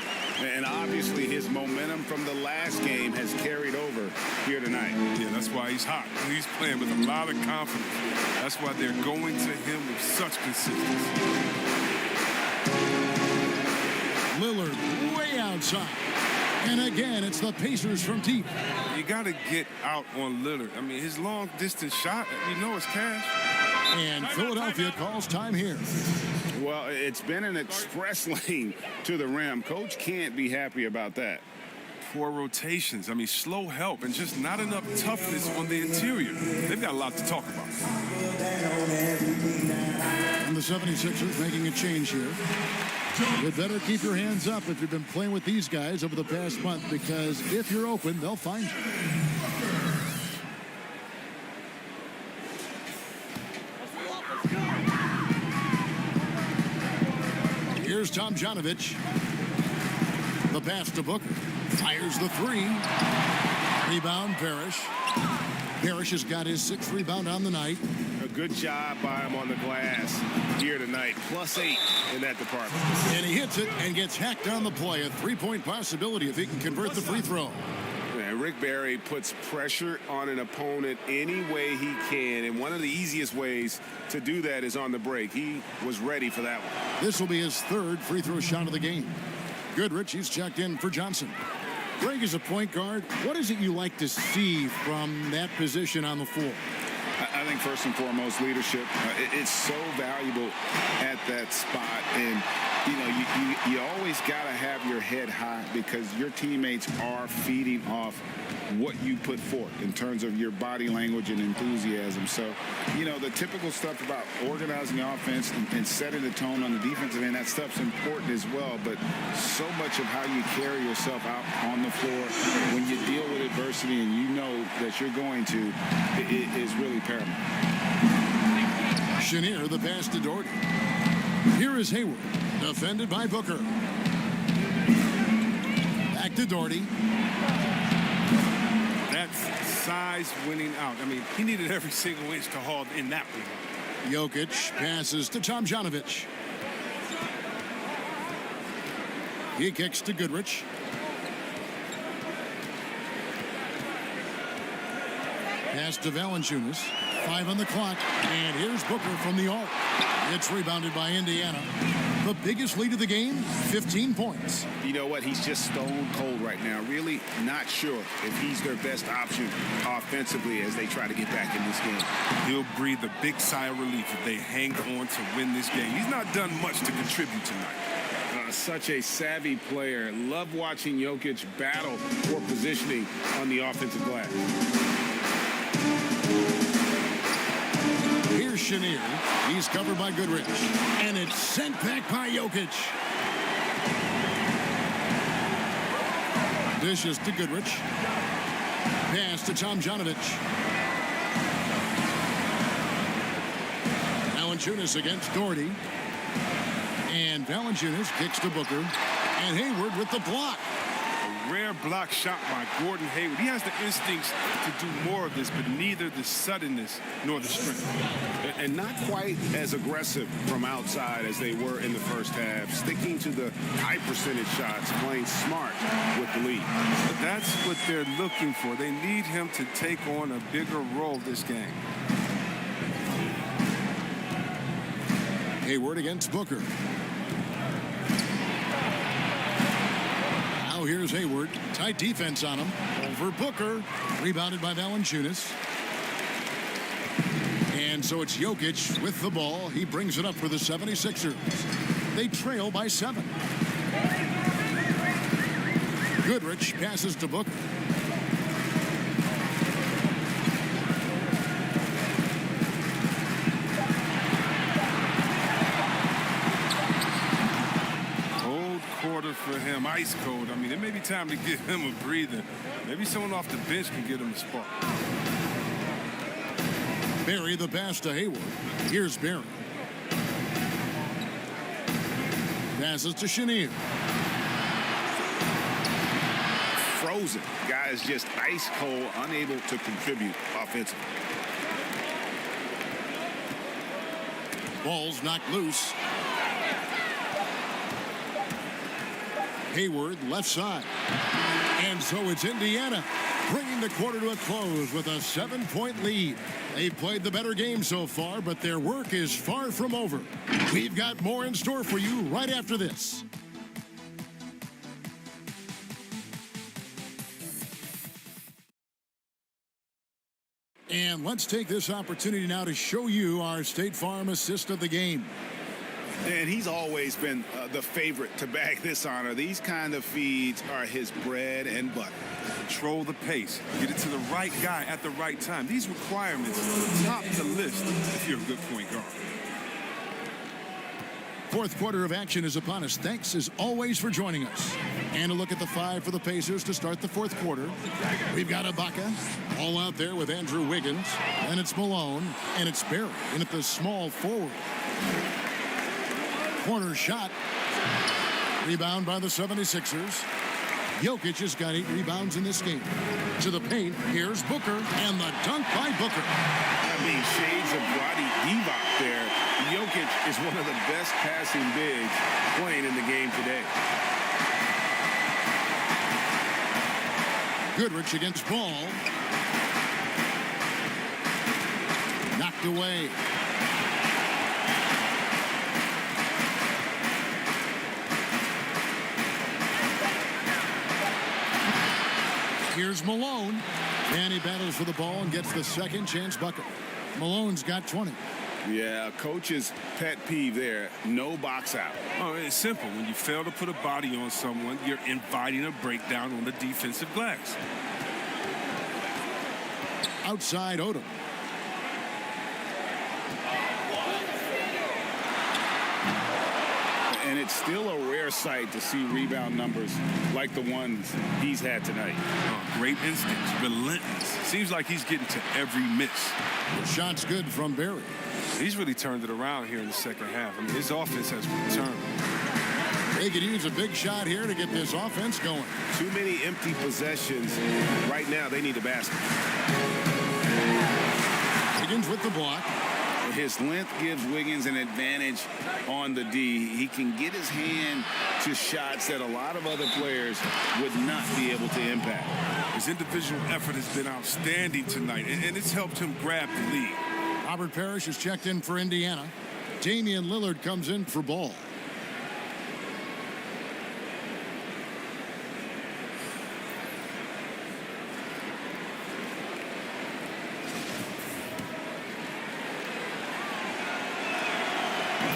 S4: And obviously his momentum from the last game has carried over here tonight.
S5: Yeah, that's why he's hot. He's playing with a lot of confidence. That's why they're going to him with such consistency.
S3: Lillard way outside. And again, it's the Pacers from deep.
S5: You got to get out on Lillard. I mean, his long-distance shot, you know it's cash.
S3: And Philadelphia calls time here.
S4: Well, it's been an express lane to the rim. Coach can't be happy about that.
S5: Poor rotations. I mean, slow help and just not enough toughness on the interior. They've got a lot to talk about.
S3: And the 76ers making a change here. You better keep your hands up if you've been playing with these guys over the past month, because if you're open, they'll find you. Here's Tomjanovich. The pass to Booker. Fires the 3. Rebound, Parrish. Parrish has got his 6th rebound on the night.
S4: A good job by him on the glass here tonight. +8 in that department.
S3: And he hits it and gets hacked on the play. A 3-point possibility if he can convert the free throw.
S4: And Rick Barry puts pressure on an opponent any way he can. And one of the easiest ways to do that is on the break. He was ready for that one.
S3: This will be his 3rd free throw shot of the game. Goodrich, he's checked in for Johnson. Greg is a point guard. What is it you like to see from that position on the floor?
S4: I think first and foremost, leadership. It's so valuable at that spot. And, you know, you always got to have your head high, because your teammates are feeding off what you put forth in terms of your body language and enthusiasm. So, you know, the typical stuff about organizing offense and setting the tone on the defensive end, that stuff's important as well. But so much of how you carry yourself out on the floor when you deal with adversity and you know that you're going to, it is really paramount.
S3: Chenier, the pass to Doherty. Here is Hayward, defended by Booker. Back to Doherty.
S5: That's size winning out. I mean, he needed every single inch to haul in that one.
S3: Jokic passes to Tomjanovich. He kicks to Goodrich. Pass to Valanciunas. 5 on the clock. And here's Booker from the arc. It's rebounded by Indiana. The biggest lead of the game, 15 points.
S4: You know what? He's just stone cold right now. Really not sure if he's their best option offensively as they try to get back in this game.
S5: He'll breathe a big sigh of relief if they hang on to win this game. He's not done much to contribute tonight.
S4: Such a savvy player. Love watching Jokic battle for positioning on the offensive glass.
S3: Here's Chenier. He's covered by Goodrich. And it's sent back by Jokic. Dishes to Goodrich. Pass to Tomjanovich. Valanciunas against Doherty. And Valanciunas kicks to Booker. And Hayward with the block.
S5: A rare block shot by Gordon Hayward. He has the instincts to do more of this, but neither the suddenness nor the strength.
S4: And not quite as aggressive from outside as they were in the first half. Sticking to the high percentage shots, playing smart with the lead.
S5: But that's what they're looking for. They need him to take on a bigger role this game.
S3: Hayward against Booker. So here's Hayward. Tight defense on him. Over Booker. Rebounded by Valanciunas. And so it's Jokic with the ball. He brings it up for the 76ers. They trail by 7. Goodrich passes to Booker.
S5: Cold quarter for him, ice cold. I mean, it may be time to give him a breather. Maybe someone off the bench can get him a spark.
S3: Barry the pass to Hayward. Here's Barry. Passes to Chenier.
S4: Frozen. Guys just ice cold, unable to contribute offensively.
S3: Ball's knocked loose. Hayward left side. And so it's Indiana bringing the quarter to a close with a 7-point lead. They've played the better game so far, but their work is far from over. We've got more in store for you right after this. And let's take this opportunity now to show you our State Farm assist of the game.
S4: And he's always been the favorite to bag this honor. These kind of feeds are his bread and butter.
S5: Control the pace. Get it to the right guy at the right time. These requirements top the list if you're a good point guard.
S3: Fourth quarter of action is upon us. Thanks, as always, for joining us. And a look at the 5 for the Pacers to start the fourth quarter. We've got Ibaka all out there with Andrew Wiggins. And it's Malone. And it's Barry in at the small forward. Corner shot. Rebound by the 76ers. Jokic has got 8 rebounds in this game. To the paint, here's Booker, and the dunk by Booker.
S4: I mean, shades of Vlade Divac there. Jokic is one of the best passing bigs playing in the game today.
S3: Goodrich against Ball. Knocked away. Here's Malone. And he battles for the ball and gets the second chance bucket. Malone's got 20.
S4: Yeah, coach's pet peeve there. No box out.
S5: Oh, it's simple. When you fail to put a body on someone, you're inviting a breakdown on the defensive glass.
S3: Outside Odom.
S4: And it's still a rare sight to see rebound numbers like the ones he's had tonight.
S5: Oh, great instincts, relentless. Seems like he's getting to every miss.
S3: The shot's good from Barry.
S5: He's really turned it around here in the second half. I mean, his offense has returned.
S3: They could use a big shot here to get this offense going.
S4: Too many empty possessions. Right now, they need a basket.
S3: Wiggins with the block.
S4: His length gives Wiggins an advantage on the D. He can get his hand to shots that a lot of other players would not be able to impact.
S5: His individual effort has been outstanding tonight, and it's helped him grab the lead.
S3: Robert Parrish is checked in for Indiana. Damian Lillard comes in for Ball.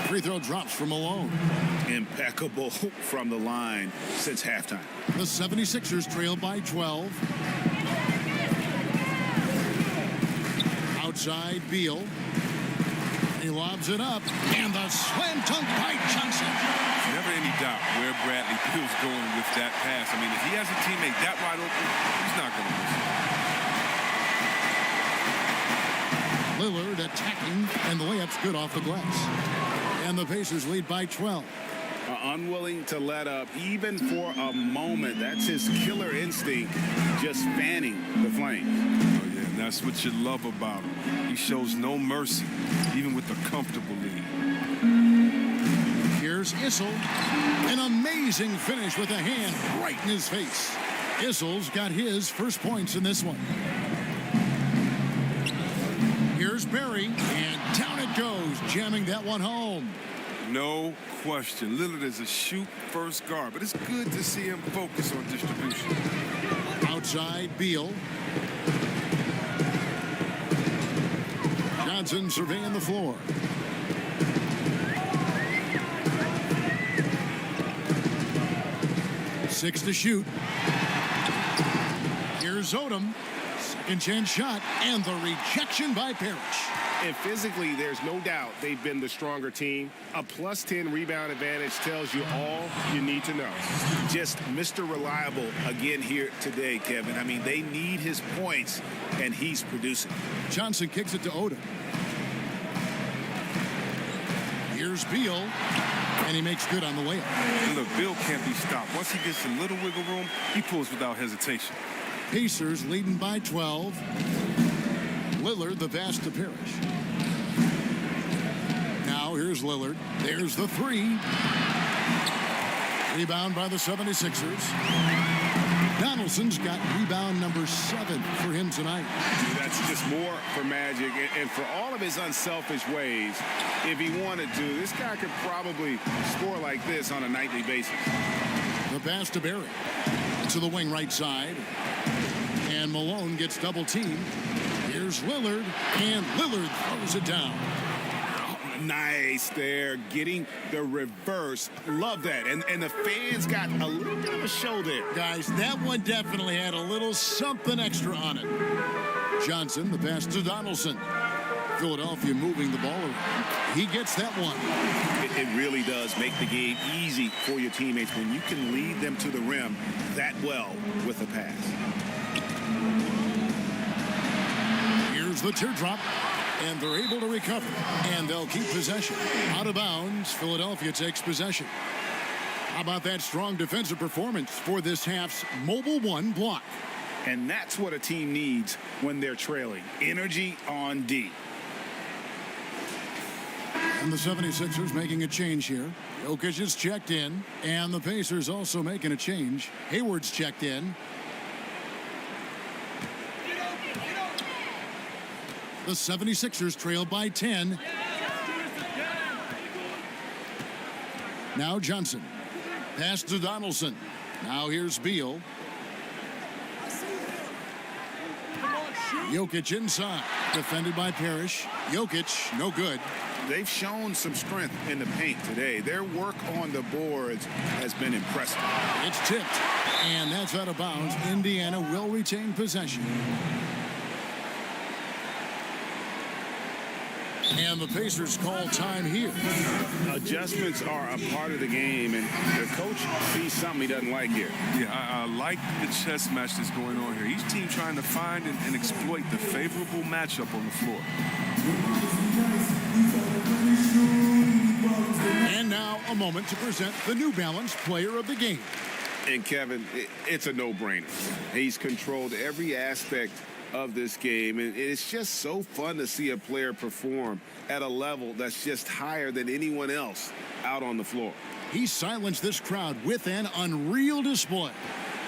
S3: Free throw drops for Malone.
S4: Impeccable from the line since halftime.
S3: The 76ers trail by 12. Outside Beal. He lobs it up. And the slam dunk by Johnson.
S5: Never any doubt where Bradley Beal's going with that pass. I mean, if he has a teammate that wide open, he's not going to miss it.
S3: Lillard attacking, and the layup's good off the glass. And the Pacers lead by 12.
S4: Unwilling to let up even for a moment. That's his killer instinct, just fanning the flames.
S5: Oh, yeah, and that's what you love about him. He shows no mercy, even with a comfortable lead.
S3: Here's Issel. An amazing finish with a hand right in his face. Issel's got his first points in this one. Here's Barry, and down it goes, jamming that one home.
S5: No question. Lillard is a shoot-first guard, but it's good to see him focus on distribution.
S3: Outside, Bbl. Johnson surveying the floor. Six to shoot. Here's Odom. Second chance shot, and the rejection by Parrish.
S4: And physically, there's no doubt they've been the stronger team. A +10 rebound advantage tells you all you need to know. Just Mr. Reliable again here today, Kevin. I mean, they need his points, and he's producing.
S3: Johnson kicks it to Odom. Here's Bbl, and he makes good on the way up.
S5: And look, Bill can't be stopped. Once he gets some little wiggle room, he pulls without hesitation.
S3: Pacers leading by 12. Lillard the pass to Parrish. Now here's Lillard. There's the three. Rebound by the 76ers. Donaldson's got rebound number 7 for him tonight.
S4: That's just more for Magic, and for all of his unselfish ways, if he wanted to, this guy could probably score like this on a nightly basis.
S3: The pass to Barry. To the wing right side. And Malone gets double teamed. Here's Lillard, and Lillard throws it down.
S4: Nice there, getting the reverse. Love that. And the fans got a little bit of a show there.
S3: Guys, that one definitely had a little something extra on it. Johnson, the pass to Donaldson. Philadelphia moving the ball around. He gets that one.
S4: It really does make the game easy for your teammates when you can lead them to the rim that well with a pass.
S3: Here's the teardrop. And they're able to recover, and they'll keep possession. Out of bounds, Philadelphia takes possession. How about that strong defensive performance for this half's Mobile 1 block?
S4: And that's what a team needs when they're trailing. Energy on D.
S3: And the 76ers making a change here. Jokic is checked in, and the Pacers also making a change. Hayward's checked in. The 76ers trail by 10. Now Johnson. Pass to Donaldson. Now here's Bbl. Jokic inside. Defended by Parrish. Jokic, no good.
S4: They've shown some strength in the paint today. Their work on the boards has been impressive.
S3: It's tipped, and that's out of bounds. Indiana will retain possession. And the Pacers call time here.
S4: Adjustments are a part of the game, and the coach sees something he doesn't like here.
S5: Yeah, I like the chess match that's going on here. Each team trying to find and exploit the favorable matchup on the floor.
S3: And now a moment to present the New Balance Player of the Game.
S4: And Kevin, it's a no-brainer. He's controlled every aspect of this game, and it's just so fun to see a player perform at a level that's just higher than anyone else out on the floor.
S3: He silenced this crowd with an unreal display.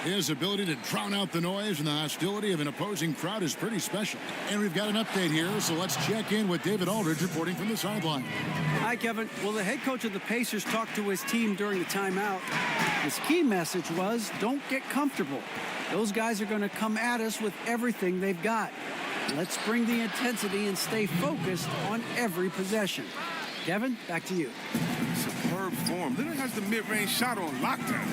S3: His ability to drown out the noise and the hostility of an opposing crowd is pretty special. And we've got an update here, so let's check in with David Aldridge reporting from the sideline.
S7: Hi, Kevin. Well, the head coach of the Pacers talked to his team during the timeout. His key message was, don't get comfortable. Those guys are going to come at us with everything they've got. Let's bring the intensity and stay focused on every possession. Kevin, back to you.
S5: Superb form. Lillard has the mid-range shot on lockdown.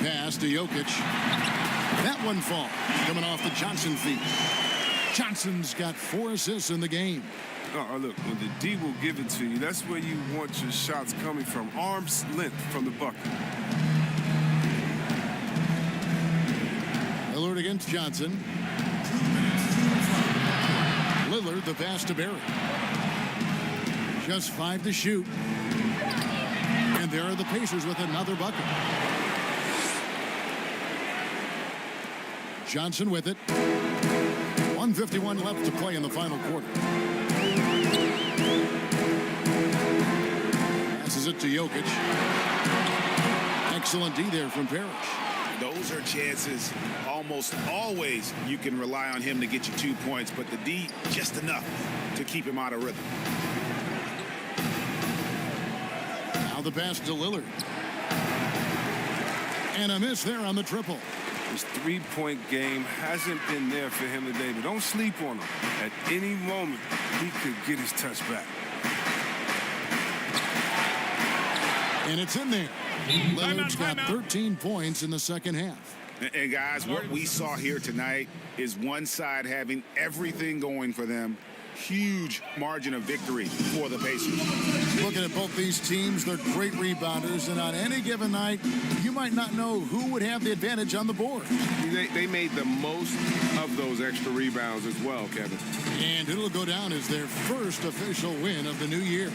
S3: Pass to Jokic. That one falls, coming off the Johnson feet. Johnson's got 4 assists in the game.
S5: Look, when the D will give it to you, that's where you want your shots coming from. Arm's length from the bucket.
S3: Lillard against Johnson. Lillard, the pass to Barry. Just 5 to shoot. And there are the Pacers with another bucket. Johnson with it. 1:51 left to play in the final quarter. Passes it to Jokic. Excellent D there from Parrish.
S4: Those are chances almost always you can rely on him to get you 2 points, but the D just enough to keep him out of rhythm.
S3: Now the pass to Lillard. And a miss there on the triple.
S5: His three-point game hasn't been there for him today, but don't sleep on him. At any moment, he could get his touch back.
S3: And it's in there. Lillard's got 13 points in the second half.
S4: And guys, what we saw here tonight is one side having everything going for them. Huge margin of victory for the Pacers.
S3: Looking at both these teams, they're great rebounders, and on any given night, you might not know who would have the advantage on the board.
S10: They made the most of those extra rebounds as well, Kevin.
S3: And it'll go down as their first official win of the new year.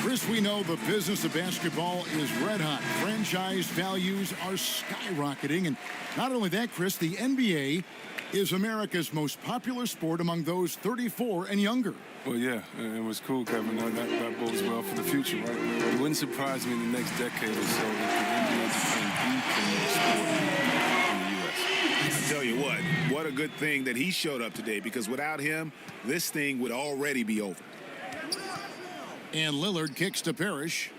S3: Chris, we know the business of basketball is red hot. Franchise values are skyrocketing. And not only that, Chris, the NBA is America's most popular sport among those 34 and younger.
S5: Well, yeah, it was cool, Kevin. That bodes well for the future, right? It wouldn't surprise me in the next decade or so that the NBA became the premier sport in the U.S.
S4: I tell you what a good thing that he showed up today, because without him, this thing would already be over.
S3: And Lillard kicks to Parrish.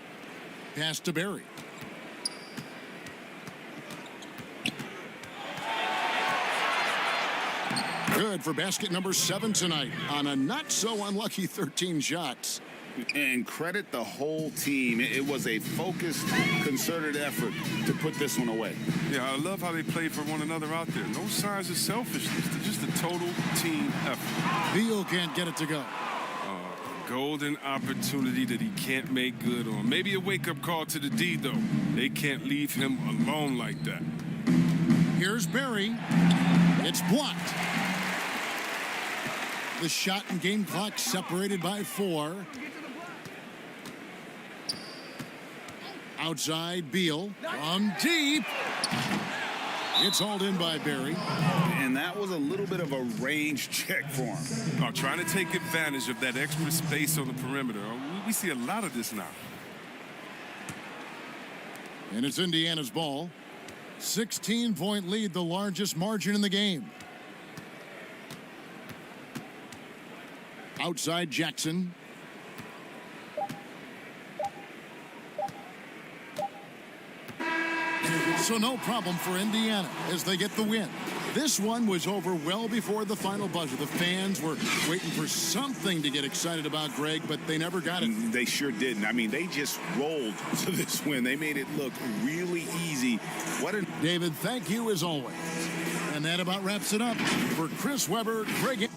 S3: Pass to Barry. Good for basket number 7 tonight on a not-so-unlucky 13 shots.
S4: And credit the whole team. It was a focused, concerted effort to put this one away.
S5: Yeah, I love how they play for one another out there. No signs of selfishness. They're just a total team effort.
S3: Beal can't get it to go.
S5: A golden opportunity that he can't make good on. Maybe a wake-up call to the D, though. They can't leave him alone like that.
S3: Here's Barry. It's blocked. The shot and game clock separated by 4. Outside, Beal from deep. It's hauled in by Barry.
S4: And that was a little bit of a range check for him.
S5: Trying to take advantage of that extra space on the perimeter. We see a lot of this now.
S3: And it's Indiana's ball. 16-point lead, the largest margin in the game. Outside, Jackson. So no problem for Indiana as they get the win. This one was over well before the final buzzer. The fans were waiting for something to get excited about, Greg, but they never got it.
S4: They sure didn't. I mean, they just rolled to this win. They made it look really easy.
S3: David, thank you as always. And that about wraps it up. For Chris Webber, Greg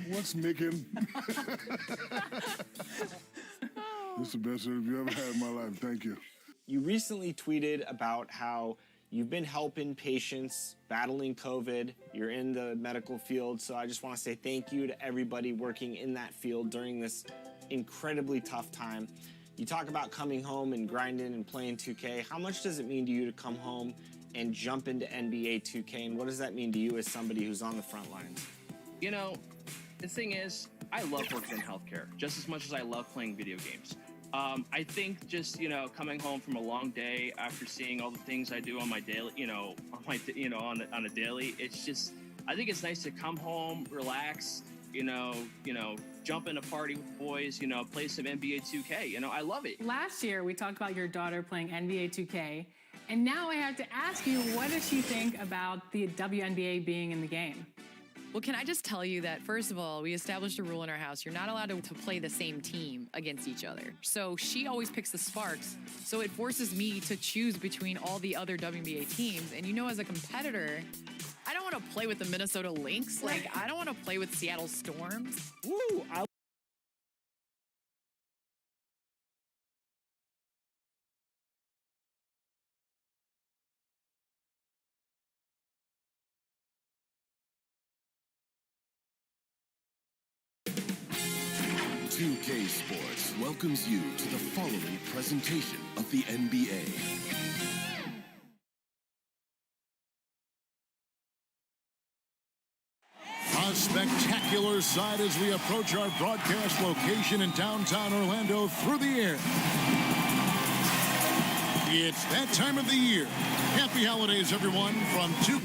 S2: What's Micken? This is the best interview I've ever had in my life. Thank you.
S11: You recently tweeted about how you've been helping patients battling COVID. You're in the medical field, so I just want to say thank you to everybody working in that field during this incredibly tough time. You talk about coming home and grinding and playing 2K. How much does it mean to you to come home and jump into NBA 2K, and what does that mean to you as somebody who's on the front lines?
S12: You know, the thing is, I love working in healthcare just as much as I love playing video games. I think just, coming home from a long day after seeing all the things I do on my daily, on a daily, it's just, I think it's nice to come home, relax, jump in a party with the boys, play some NBA 2K. I love it.
S13: Last year, we talked about your daughter playing NBA 2K, and now I have to ask you, what does she think about the WNBA being in the game?
S14: Well, can I just tell you that, first of all, we established a rule in our house. You're not allowed to play the same team against each other. So she always picks the Sparks. So it forces me to choose between all the other WNBA teams. And as a competitor, I don't want to play with the Minnesota Lynx. Like, I don't want to play with Seattle Storms.
S11: Woo!
S15: K Sports welcomes you to the following presentation of the NBA.
S3: A spectacular sight as we approach our broadcast location in downtown Orlando through the air. It's that time of the year. Happy holidays, everyone, from 2.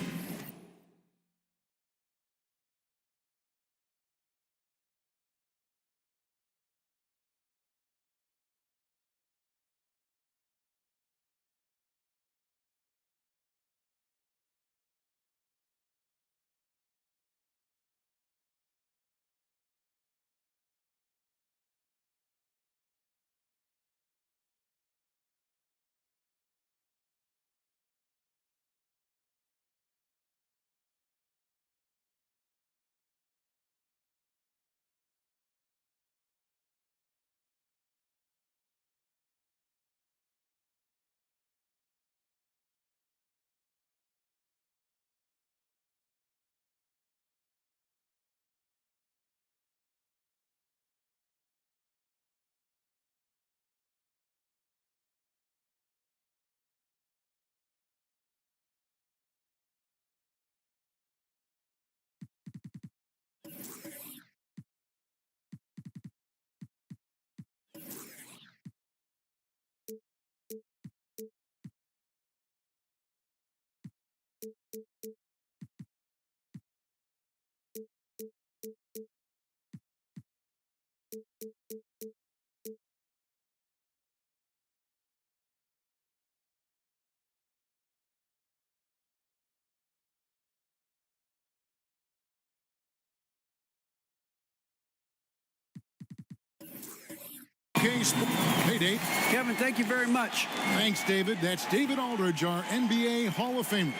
S3: Hey, Dave.
S7: Kevin, thank you very much.
S3: Thanks, David. That's David Aldridge, our NBA Hall of Famer.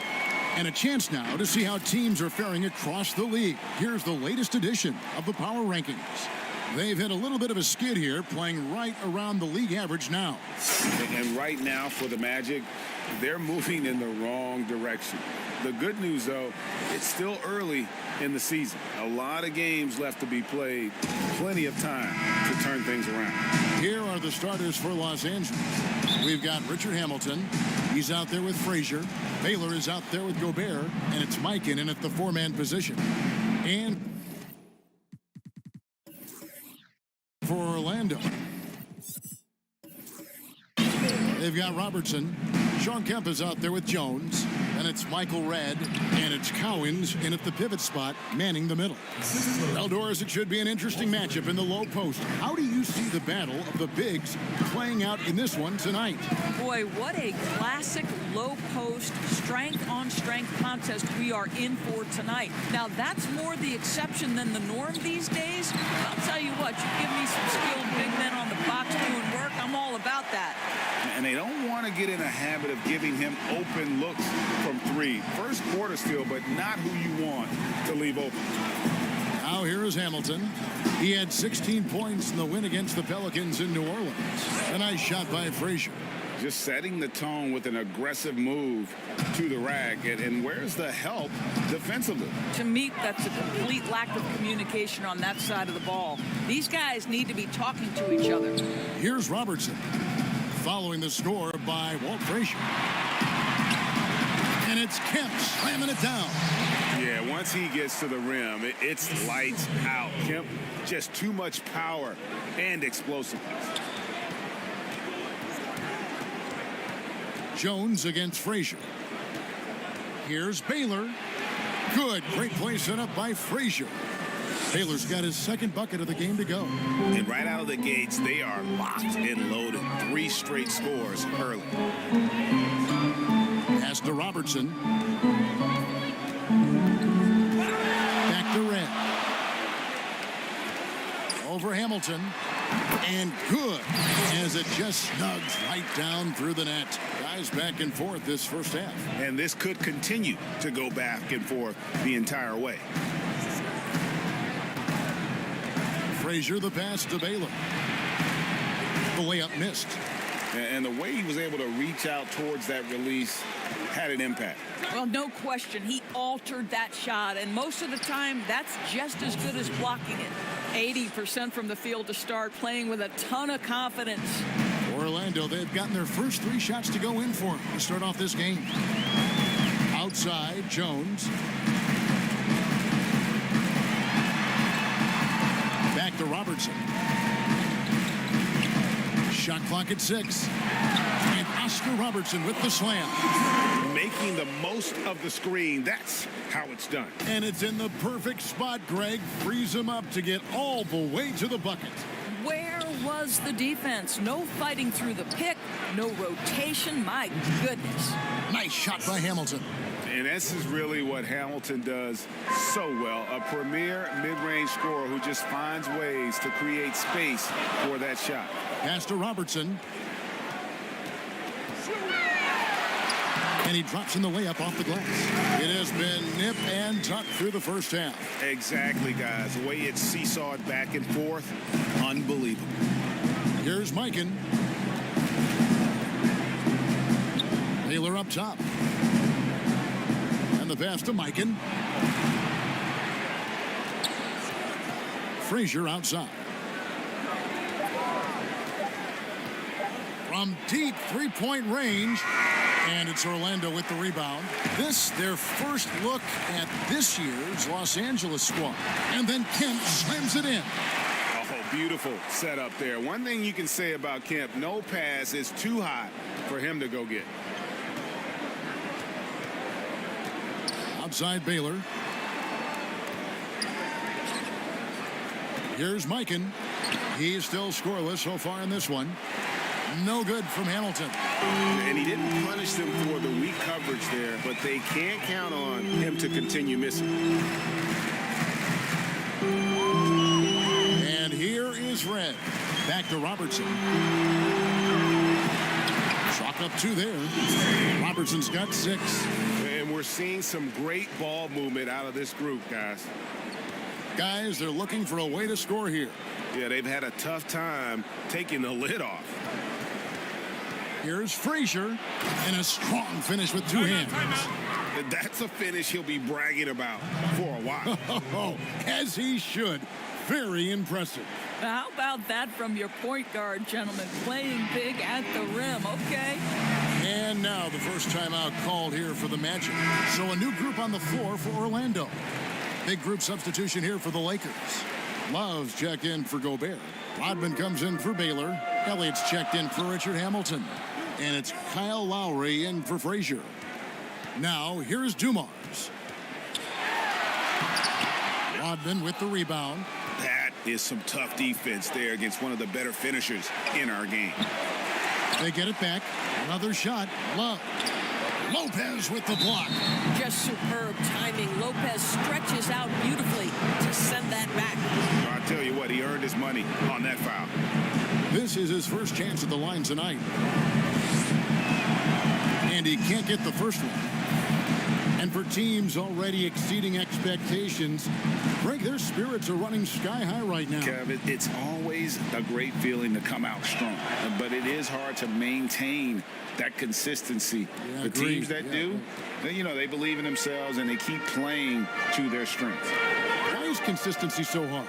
S3: And a chance now to see how teams are faring across the league. Here's the latest edition of the Power Rankings. They've hit a little bit of a skid here, playing right around the league average now.
S4: And right now for the Magic, they're moving in the wrong direction. The good news, though, it's still early in the season. A lot of games left to be played. Plenty of time to turn things around.
S3: Here are the starters for Los Angeles. We've got Richard Hamilton. He's out there with Frazier. Baylor is out there with Gobert. And it's Mikan in at the four-man position. And for Orlando, they've got Robertson. Sean Kemp is out there with Jones. And it's Michael Redd, and it's Cowens in at the pivot spot, manning the middle. Eldors, it should be an interesting matchup in the low post. How do you see the battle of the bigs playing out in this one tonight?
S16: Boy, what a classic low post, strength-on-strength contest we are in for tonight. Now, that's more the exception than the norm these days. I'll tell you what, you give me some skilled big men on the box doing work, I'm all about that.
S4: And they don't want to get in a habit of giving him open looks from three. First quarter still, but not who you want to leave open.
S3: Now here is Hamilton. He had 16 points in the win against the Pelicans in New Orleans. A nice shot by Frazier.
S4: Just setting the tone with an aggressive move to the rack. And where's the help defensively?
S16: To me, that's a complete lack of communication on that side of the ball. These guys need to be talking to each other.
S3: Here's Robertson, following the score by Walt Frazier. And it's Kemp slamming it down.
S4: Yeah, once he gets to the rim, it's lights out. Kemp, just too much power and explosiveness.
S3: Jones against Frazier. Here's Baylor. Good, great play set up by Frazier. Baylor's got his second bucket of the game to go.
S4: And right out of the gates, they are locked and loaded. 3 straight scores early.
S3: Pass to Robertson. Back to Red. Over Hamilton. And good, as it just snugs right down through the net. Guys back and forth this first half.
S4: And this could continue to go back and forth the entire way.
S3: Frazier, the pass to Baylor. The layup missed.
S4: And the way he was able to reach out towards that release had an impact.
S16: Well, no question. He altered that shot, and most of the time, that's just as good as blocking it. 80% from the field to start, playing with a ton of confidence.
S3: Orlando, they've gotten their first 3 shots to go in for him to start off this game. Outside, Jones. Back to Robertson. Shot clock at 6. And Oscar Robertson with the slam.
S4: Making the most of the screen. That's how it's done.
S3: And it's in the perfect spot, Greg. Frees him up to get all the way to the bucket.
S16: Where was the defense? No fighting through the pick, no rotation. My goodness.
S3: Nice shot by Hamilton.
S4: And this is really what Hamilton does so well. A premier mid-range scorer who just finds ways to create space for that shot.
S3: Pass to Robertson. And he drops in the layup off the glass. It has been nip and tuck through the first half.
S4: Exactly, guys. The way it's seesawed back and forth, unbelievable.
S3: Here's Mikan. Baylor up top. And the pass to Mikan. Frazier outside. From deep three-point range. And it's Orlando with the rebound. This, their first look at this year's Los Angeles squad. And then Kemp slams it in.
S4: Oh, beautiful setup there. One thing you can say about Kemp, no pass is too hot for him to go get.
S3: Outside Baylor. Here's Mikan. He's still scoreless so far in this one. No good from Hamilton.
S4: And he didn't punish them for the weak coverage there, but they can't count on him to continue missing.
S3: And here is Red. Back to Robertson. Chalk up 2 there. Robertson's got 6.
S4: And we're seeing some great ball movement out of this group, guys.
S3: Guys, they're looking for a way to score here.
S4: Yeah, they've had a tough time taking the lid off.
S3: Here's Frazier, and a strong finish with 2 hands.
S4: That's a finish he'll be bragging about for a while.
S3: As he should. Very impressive.
S16: How about that from your point guard, gentlemen? Playing big at the rim, okay?
S3: And now the first timeout called here for the Magic. So a new group on the floor for Orlando. Big group substitution here for the Lakers. Love's checked in for Gobert. Rodman comes in for Baylor. Elliott's checked in for Richard Hamilton. And it's Kyle Lowry in for Frazier. Now, here's Dumars. Rodman with the rebound.
S4: That is some tough defense there against one of the better finishers in our game.
S3: They get it back. Another shot. Love. Lopez with the block.
S16: Just superb timing. Lopez stretches out beautifully to send that back.
S4: I tell you what, he earned his money on that foul.
S3: This is his first chance at the line tonight. And he can't get the first one. And for teams already exceeding expectations, Greg, their spirits are running sky high right now.
S4: Kevin, it's always a great feeling to come out strong, but it is hard to maintain that consistency.
S3: Yeah,
S4: the teams that do, they believe in themselves and they keep playing to their strengths.
S3: Why is consistency so hard?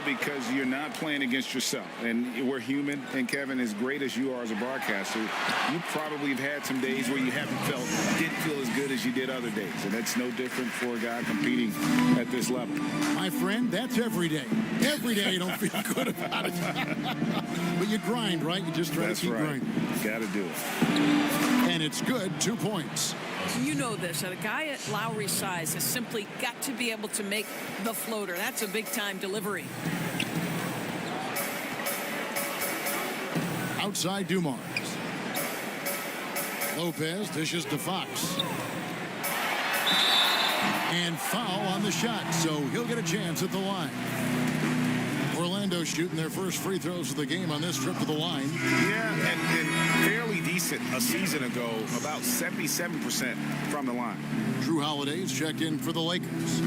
S4: Because you're not playing against yourself. And we're human. And, Kevin, as great as you are as a broadcaster, you probably have had some days where you didn't feel as good as you did other days. And that's no different for a guy competing at this level.
S3: My friend, that's every day. Every day you don't feel good about it. But you grind, right? You just try to keep grinding.
S4: Got to do it.
S3: And it's good. 2 points.
S16: You know this, that a guy at Lowry's size has simply got to be able to make the floater. That's a big-time delivery.
S3: Outside Dumars. Lopez dishes to Fox. And foul on the shot, so he'll get a chance at the line. Orlando shooting their first free throws of the game on this trip to the line.
S4: Yeah, and fairly decent a season ago, about 77% from the line.
S3: Drew Holiday's checked in for the Lakers.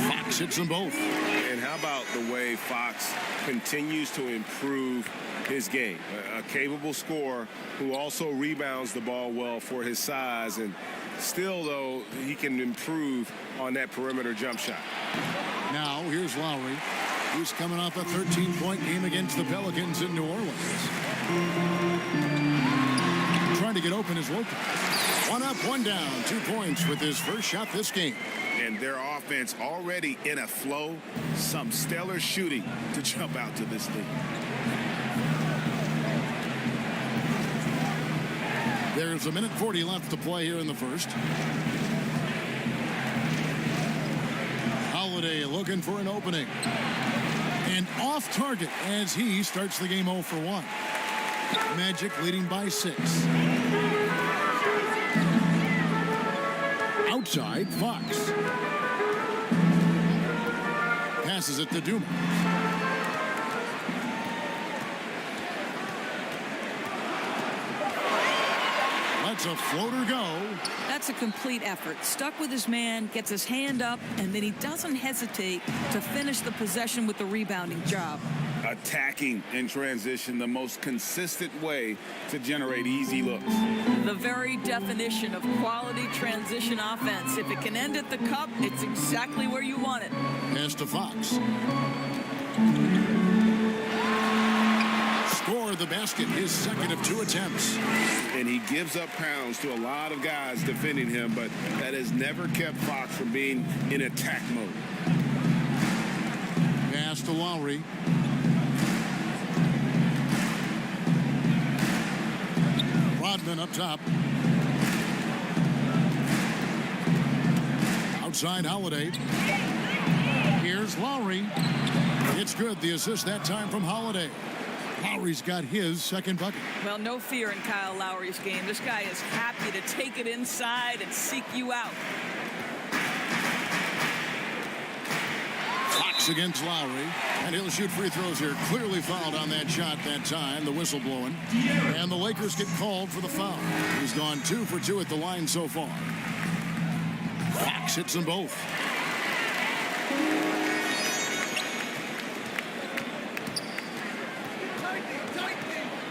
S3: Fox hits them both.
S4: And how about the way Fox continues to improve his game? A capable scorer who also rebounds the ball well for his size, and still, though, he can improve on that perimeter jump shot.
S3: Now, here's Lowry, who's coming off a 13-point game against the Pelicans in New Orleans. Trying to get open is Lopez. 1 up, 1 down, 2 points with his first shot this game.
S4: And their offense already in a flow. Some stellar shooting to jump out to this lead.
S3: There's 1:40 left to play here in the first. Holiday looking for an opening. And off target as he starts the game 0 for 1. Magic leading by 6. Outside, Fox. Passes it to Dumars. Lets a floater go.
S16: That's a complete effort. Stuck with his man, gets his hand up, and then he doesn't hesitate to finish the possession with the rebounding job.
S4: Attacking in transition, the most consistent way to generate easy looks.
S16: The very definition of quality transition offense. If it can end at the cup, it's exactly where you want it.
S3: Pass to Fox. Score the basket, his second of 2 attempts.
S4: And he gives up pounds to a lot of guys defending him, but that has never kept Fox from being in attack mode.
S3: Pass to Lowry. Rodman up top. Outside Holiday. Here's Lowry. It's good. The assist that time from Holiday. Lowry's got his second bucket.
S16: Well, no fear in Kyle Lowry's game. This guy is happy to take it inside and seek you out.
S3: Fox against Lowry, and he'll shoot free throws here. Clearly fouled on that shot that time, the whistle blowing. And the Lakers get called for the foul. He's gone 2 for 2 at the line so far. Fox hits them both.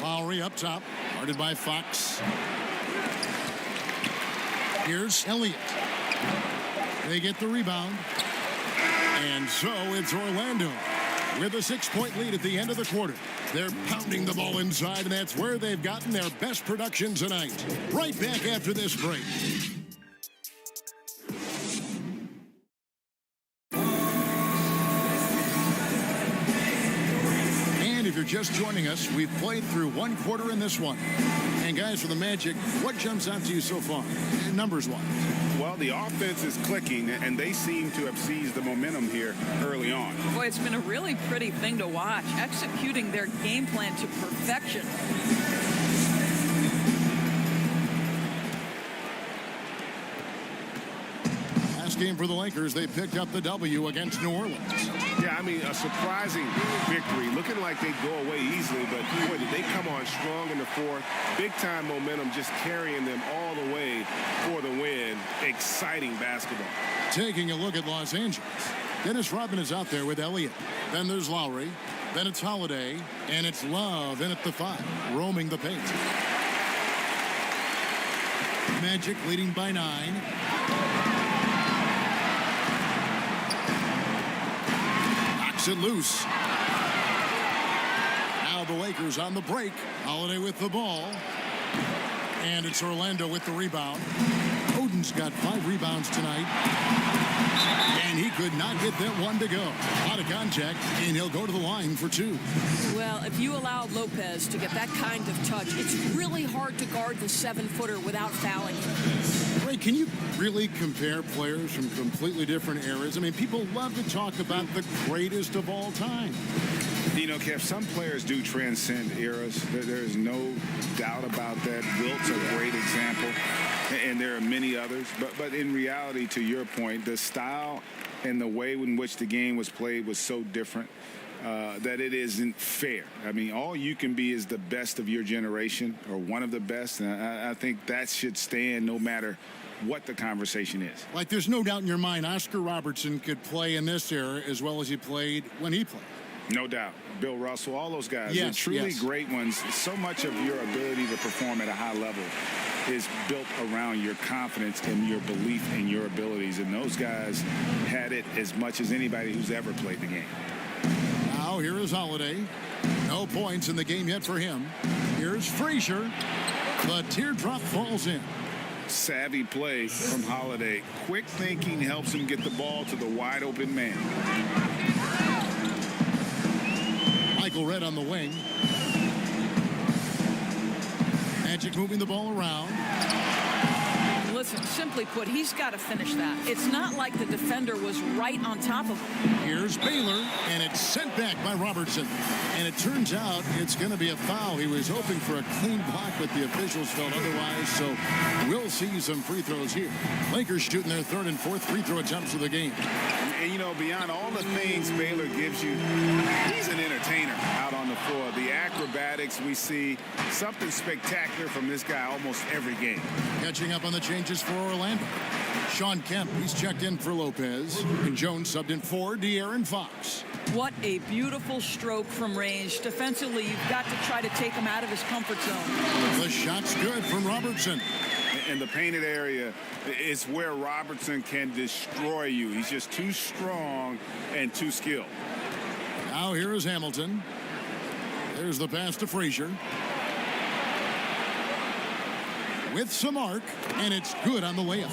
S3: Lowry up top, guarded by Fox. Here's Elliott. They get the rebound. And so it's Orlando with a 6-point lead at the end of the quarter. They're pounding the ball inside, and that's where they've gotten their best production tonight. Right back after this break. And if you're just joining us, we've played through 1 quarter in this one. And guys, for the Magic, what jumps out to you so far, numbers-wise?
S4: Well, the offense is clicking, and they seem to have seized the momentum here early on.
S16: Boy, it's been a really pretty thing to watch, executing their game plan to perfection.
S3: Last game for the Lakers, they picked up the W against New Orleans.
S4: Yeah, I mean, a surprising victory. Looking like they'd go away easily, but boy, did they come on strong in the fourth. Big-time momentum just carrying them all the way for the win. Exciting basketball.
S3: Taking a look at Los Angeles. Dennis Rodman is out there with Elliott. Then there's Lowry. Then it's Holiday. And it's Love in at the 5, roaming the paint. Magic leading by 9. It loose. Now the Lakers on the break. Holiday with the ball. And it's Orlando with the rebound. Oden's got 5 rebounds tonight. And he could not get that one to go. A lot of contact, and he'll go to the line for 2.
S16: Well, if you allow Lopez to get that kind of touch, it's really hard to guard the 7-footer without fouling him.
S3: Ray, can you really compare players from completely different eras? I mean, people love to talk about the greatest of all time.
S4: You know, Kev, some players do transcend eras. There's no doubt about that. Wilt's a great example, and there are many others. But in reality, to your point, the style and the way in which the game was played was so different that it isn't fair. I mean, all you can be is the best of your generation or one of the best. And I think that should stand no matter what the conversation is.
S3: Like, there's no doubt in your mind Oscar Robertson could play in this era as well as he played when he played.
S4: No doubt. Bill Russell, all those guys,
S3: yes,
S4: they're truly
S3: yes.
S4: great ones. So much of your ability to perform at a high level is built around your confidence and your belief in your abilities. And those guys had it as much as anybody who's ever played the game.
S3: Now here is Holiday. No points in the game yet for him. Here's Frazier. The teardrop falls in.
S4: Savvy play from Holiday. Quick thinking helps him get the ball to the wide open man.
S3: Michael Redd on the wing. Magic moving the ball around.
S16: Listen, simply put, he's got to finish that. It's not like the defender was right on top of him.
S3: Here's Baylor, and it's sent back by Robertson. And it turns out it's going to be a foul. He was hoping for a clean block, but the officials felt otherwise, so we'll see some free throws here. Lakers shooting their 3rd and 4th free throw attempts of the game.
S4: And, you know, beyond all the things Baylor gives you, he's an entertainer out on the floor. The acrobatics we see, something spectacular from this guy almost every game.
S3: Catching up on the changes for Orlando. Sean Kemp, he's checked in for Lopez. And Jones subbed in for De'Aaron Fox.
S16: What a beautiful stroke from range. Defensively, you've got to try to take him out of his comfort zone.
S3: The shot's good from Robertson.
S4: In the painted area is where Robertson can destroy you. He's just too strong and too skilled.
S3: Now here is Hamilton. There's the pass to Frazier. With some arc, and it's good on the layup.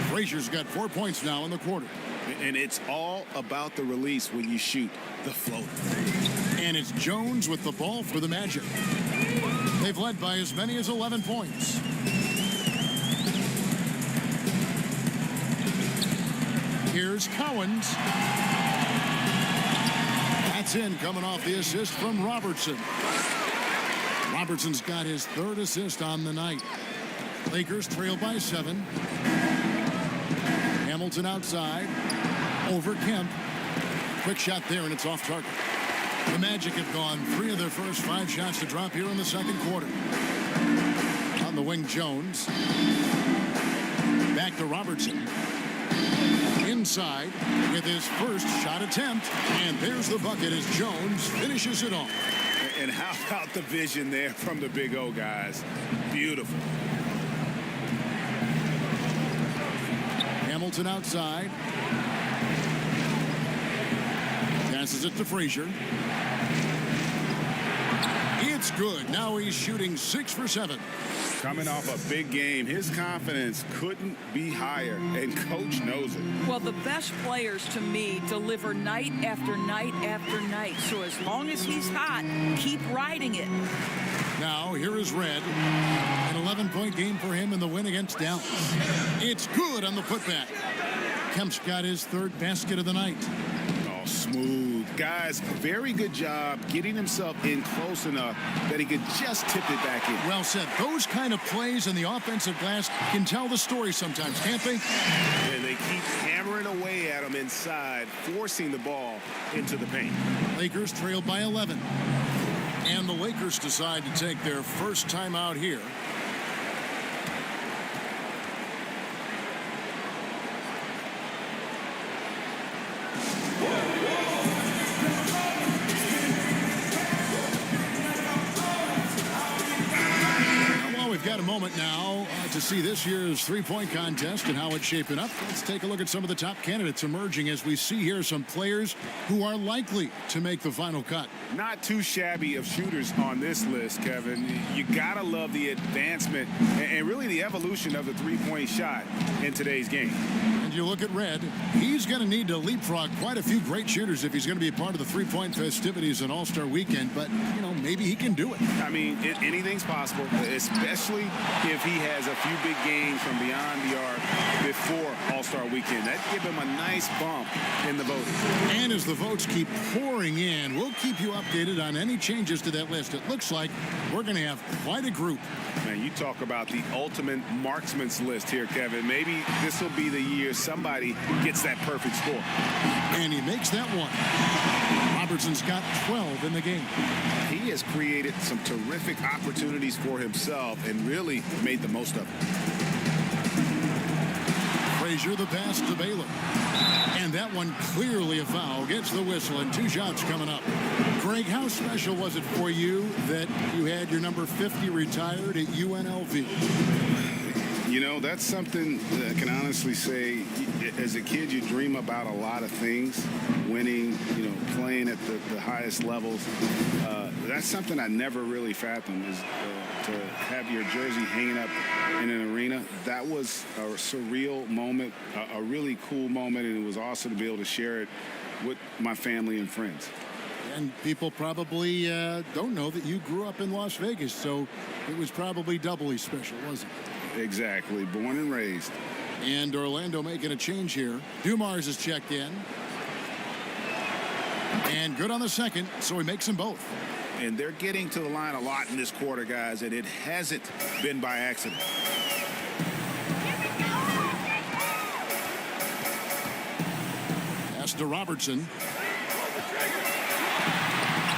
S3: Frazier's got 4 points now in the quarter.
S4: And it's all about the release when you shoot the floater.
S3: And it's Jones with the ball for the Magic. They've led by as many as 11 points. Here's Cowens. That's in, coming off the assist from Robertson. Robertson's got his 3rd assist on the night. Lakers trail by 7. Hamilton outside. Over Kemp. Quick shot there, and it's off target. The Magic have gone 3 of their first 5 shots to drop here in the 2nd quarter. On the wing, Jones. Back to Robertson. Inside with his first shot attempt. And there's the bucket as Jones finishes it off.
S4: And how about the vision there from the Big O guys? Beautiful.
S3: Hamilton outside. Passes it to Frazier. It's good. Now he's shooting 6 for 7.
S4: Coming off a big game, his confidence couldn't be higher, and Coach knows it.
S16: Well, the best players to me deliver night after night after night. So as long as he's hot, keep riding it.
S3: Now here is Red. An 11-point game for him in the win against Dallas. It's good on the putback. Kemp's got his 3rd basket of the night.
S4: Oh, smooth. Guys, very good job getting himself in close enough that he could just tip it back in.
S3: Well said. Those kind of plays in the offensive glass can tell the story sometimes, can't they?
S4: And they keep hammering away at him inside, forcing the ball into the paint.
S3: Lakers trailed by 11. And the Lakers decide to take their first timeout here. We've got a moment now to see this year's three-point contest and how it's shaping up. Let's take a look at some of the top candidates emerging as we see here some players who are likely to make the final cut.
S4: Not too shabby of shooters on this list, Kevin. You gotta love the advancement and really the evolution of the three-point shot in today's game.
S3: And you look at Red, he's going to need to leapfrog quite a few great shooters if he's going to be a part of the three-point festivities on All-Star Weekend. But, you know, maybe he can do it.
S4: I mean, anything's possible, especially if he has a few big games from beyond the arc before All-Star Weekend. That'd give him a nice bump in the voting.
S3: And as the votes keep pouring in, we'll keep you updated on any changes to that list. It looks like we're going to have quite a group.
S4: Man, you talk about the ultimate marksman's list here, Kevin. Maybe this will be the year somebody gets that perfect score.
S3: And he makes that one. Robertson's got 12 in the game.
S4: He has created some terrific opportunities for himself and really made the most of it.
S3: Frazier the pass to Baylor. And that one clearly a foul. Gets the whistle and 2 shots coming up. Greg, how special was it for you that you had your number 50 retired at UNLV?
S4: You know, that's something that I can honestly say. As a kid, you dream about a lot of things. Winning, you know, playing at the highest levels. That's something I never really fathomed, is to have your jersey hanging up in an arena. That was a surreal moment, a really cool moment, and it was awesome to be able to share it with my family and friends.
S3: And people probably don't know that you grew up in Las Vegas, so it was probably doubly special, wasn't it?
S4: Exactly. Born and raised.
S3: And Orlando making a change here. Dumars is checked in. And good on the second, so he makes them both.
S4: And they're getting to the line a lot in this quarter, guys, and it hasn't been by accident.
S3: Pass to Robertson.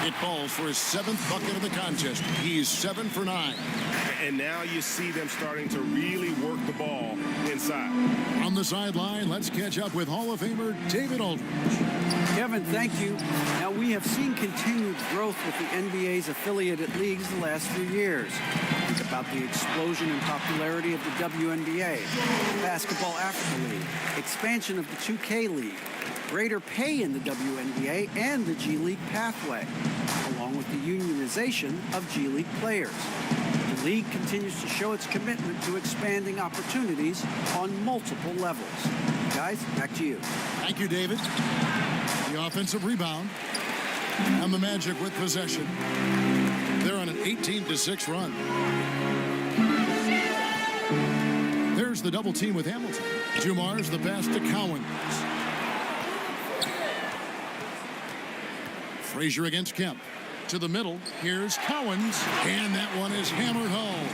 S3: It falls for his 7th bucket of the contest. He's 7 for 9.
S4: And now you see them starting to really work the ball inside.
S3: On the sideline, let's catch up with Hall of Famer David Aldridge.
S7: Kevin, thank you. Now, we have seen continued growth with the NBA's affiliated leagues the last few years. Think about the explosion in popularity of the WNBA, Basketball Africa League, expansion of the 2K League, greater pay in the WNBA and the G League pathway, along with the unionization of G League players. The league continues to show its commitment to expanding opportunities on multiple levels. Guys, back to you.
S3: Thank you, David. The offensive rebound. And the Magic with possession. They're on an 18-6 run. There's the double team with Hamilton. Dumars the pass to Cowens. Frazier against Kemp. To the middle. Here's Cowens. And that one is hammered home.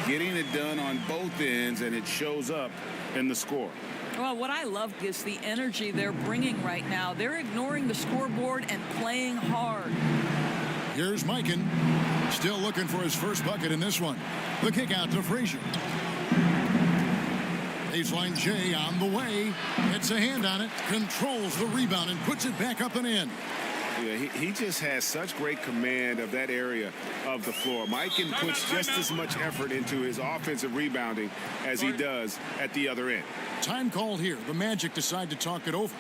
S4: Getting it done on both ends, and it shows up in the score.
S16: Well, what I love is the energy they're bringing right now. They're ignoring the scoreboard and playing hard.
S3: Here's Mikan. Still looking for his first bucket in this one. The kick out to Frazier. Baseline J on the way. Gets a hand on it. Controls the rebound and puts it back up and in.
S4: Yeah, he just has such great command of that area of the floor. Mikan puts just as much effort into his offensive rebounding as he does at the other end.
S3: Time called here. The Magic decide to talk it over.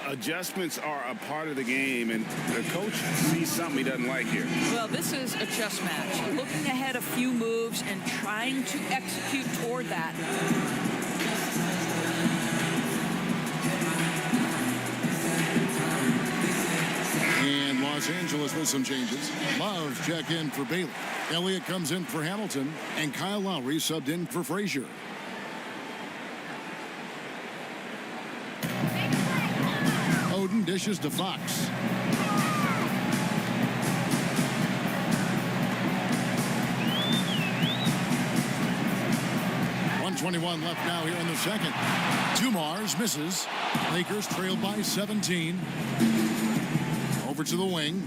S4: Adjustments are a part of the game, and the coach sees something he doesn't like here.
S16: Well, this is a chess match. Looking ahead a few moves and trying to execute toward that.
S3: And Los Angeles with some changes. Love check in for Bailey. Elliott comes in for Hamilton, and Kyle Lowry subbed in for Frazier. Oden dishes to Fox. .21 left now here in the second. Dumars misses. Lakers trail by 17. Over to the wing.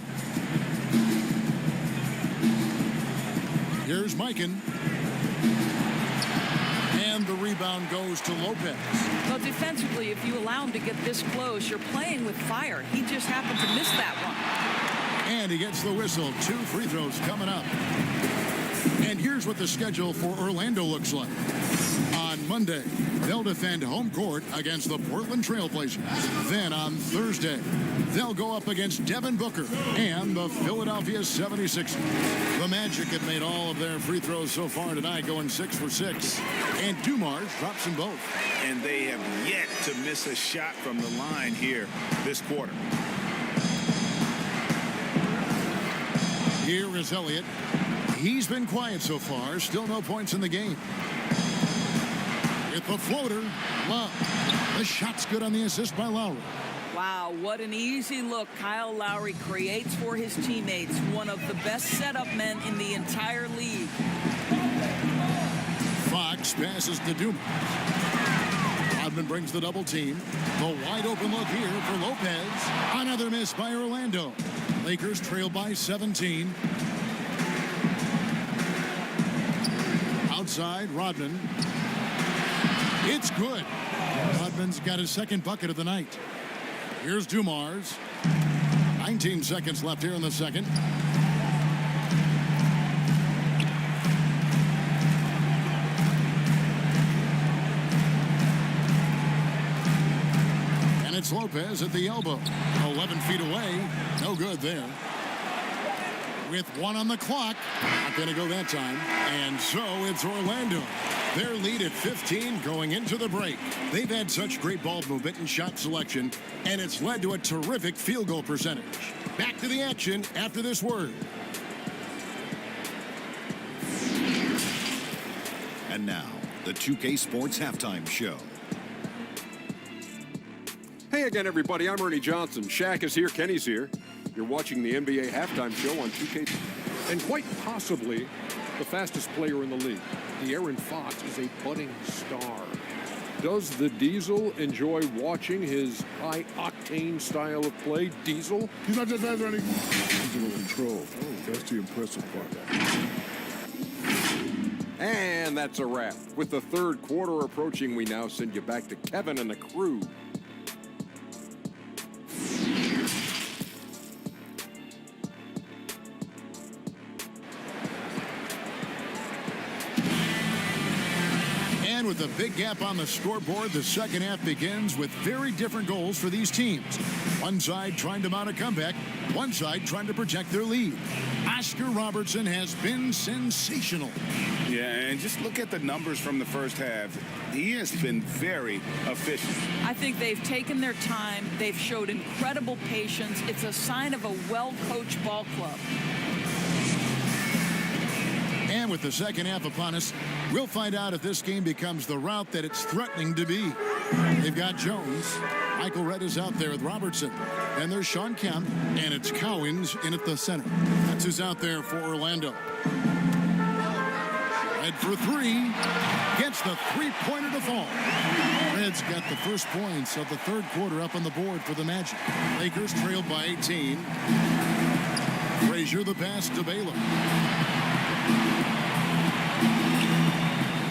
S3: Here's Mikan. And the rebound goes to Lopez.
S16: Well, defensively, if you allow him to get this close, you're playing with fire. He just happened to miss that one.
S3: And he gets the whistle. 2 free throws coming up. And here's what the schedule for Orlando looks like. On Monday, they'll defend home court against the Portland Trailblazers. Then on Thursday, they'll go up against Devin Booker and the Philadelphia 76ers. The Magic have made all of their free throws so far tonight, going 6 for 6. And Dumars drops them both.
S4: And they have yet to miss a shot from the line here this quarter.
S3: Here is Elliott. He's been quiet so far. Still no points in the game. With the floater, Love. The shot's good on the assist by Lowry.
S16: Wow, what an easy look Kyle Lowry creates for his teammates. One of the best setup men in the entire league.
S3: Fox passes to Dumars. Rodman brings the double team. The wide open look here for Lopez. Another miss by Orlando. Lakers trail by 17. Outside, Rodman. It's good. Rodman's got his second bucket of the night. Here's Dumars. 19 seconds left here in the second. And it's Lopez at the elbow. 11 feet away. No good there. With 1 on the clock. Not going to go that time. And so it's Orlando. Their lead at 15 going into the break. They've had such great ball movement and shot selection, and it's led to a terrific field goal percentage. Back to the action after this word.
S9: And now, the 2K Sports Halftime Show.
S10: Hey again, everybody. I'm Ernie Johnson. Shaq is here. Kenny's here. You're watching the NBA Halftime Show on 2K. And quite possibly the fastest player in the league. De'Aaron Fox is a budding star. Does the Diesel enjoy watching his high-octane style of play? Diesel?
S2: He's not just fast, Ernie. He's in control. Oh, that's the impressive part.
S10: And that's a wrap. With the third quarter approaching, we now send you back to Kevin and the crew.
S3: And with a big gap on the scoreboard, the second half begins with very different goals for these teams. One side trying to mount a comeback, one side trying to protect their lead. Oscar Robertson has been sensational.
S4: Yeah, and just look at the numbers from the first half. He has been very efficient.
S16: I think they've taken their time. They've showed incredible patience. It's a sign of a well-coached ball club.
S3: And with the second half upon us, we'll find out if this game becomes the route that it's threatening to be. They've got Jones. Michael Redd is out there with Robertson. And there's Sean Kemp, and it's Cowens in at the center. That's who's out there for Orlando. Red for 3. Gets the three-pointer to fall. Red's got the first points of the third quarter up on the board for the Magic. Lakers trailed by 18. Frazier the pass to Baylor.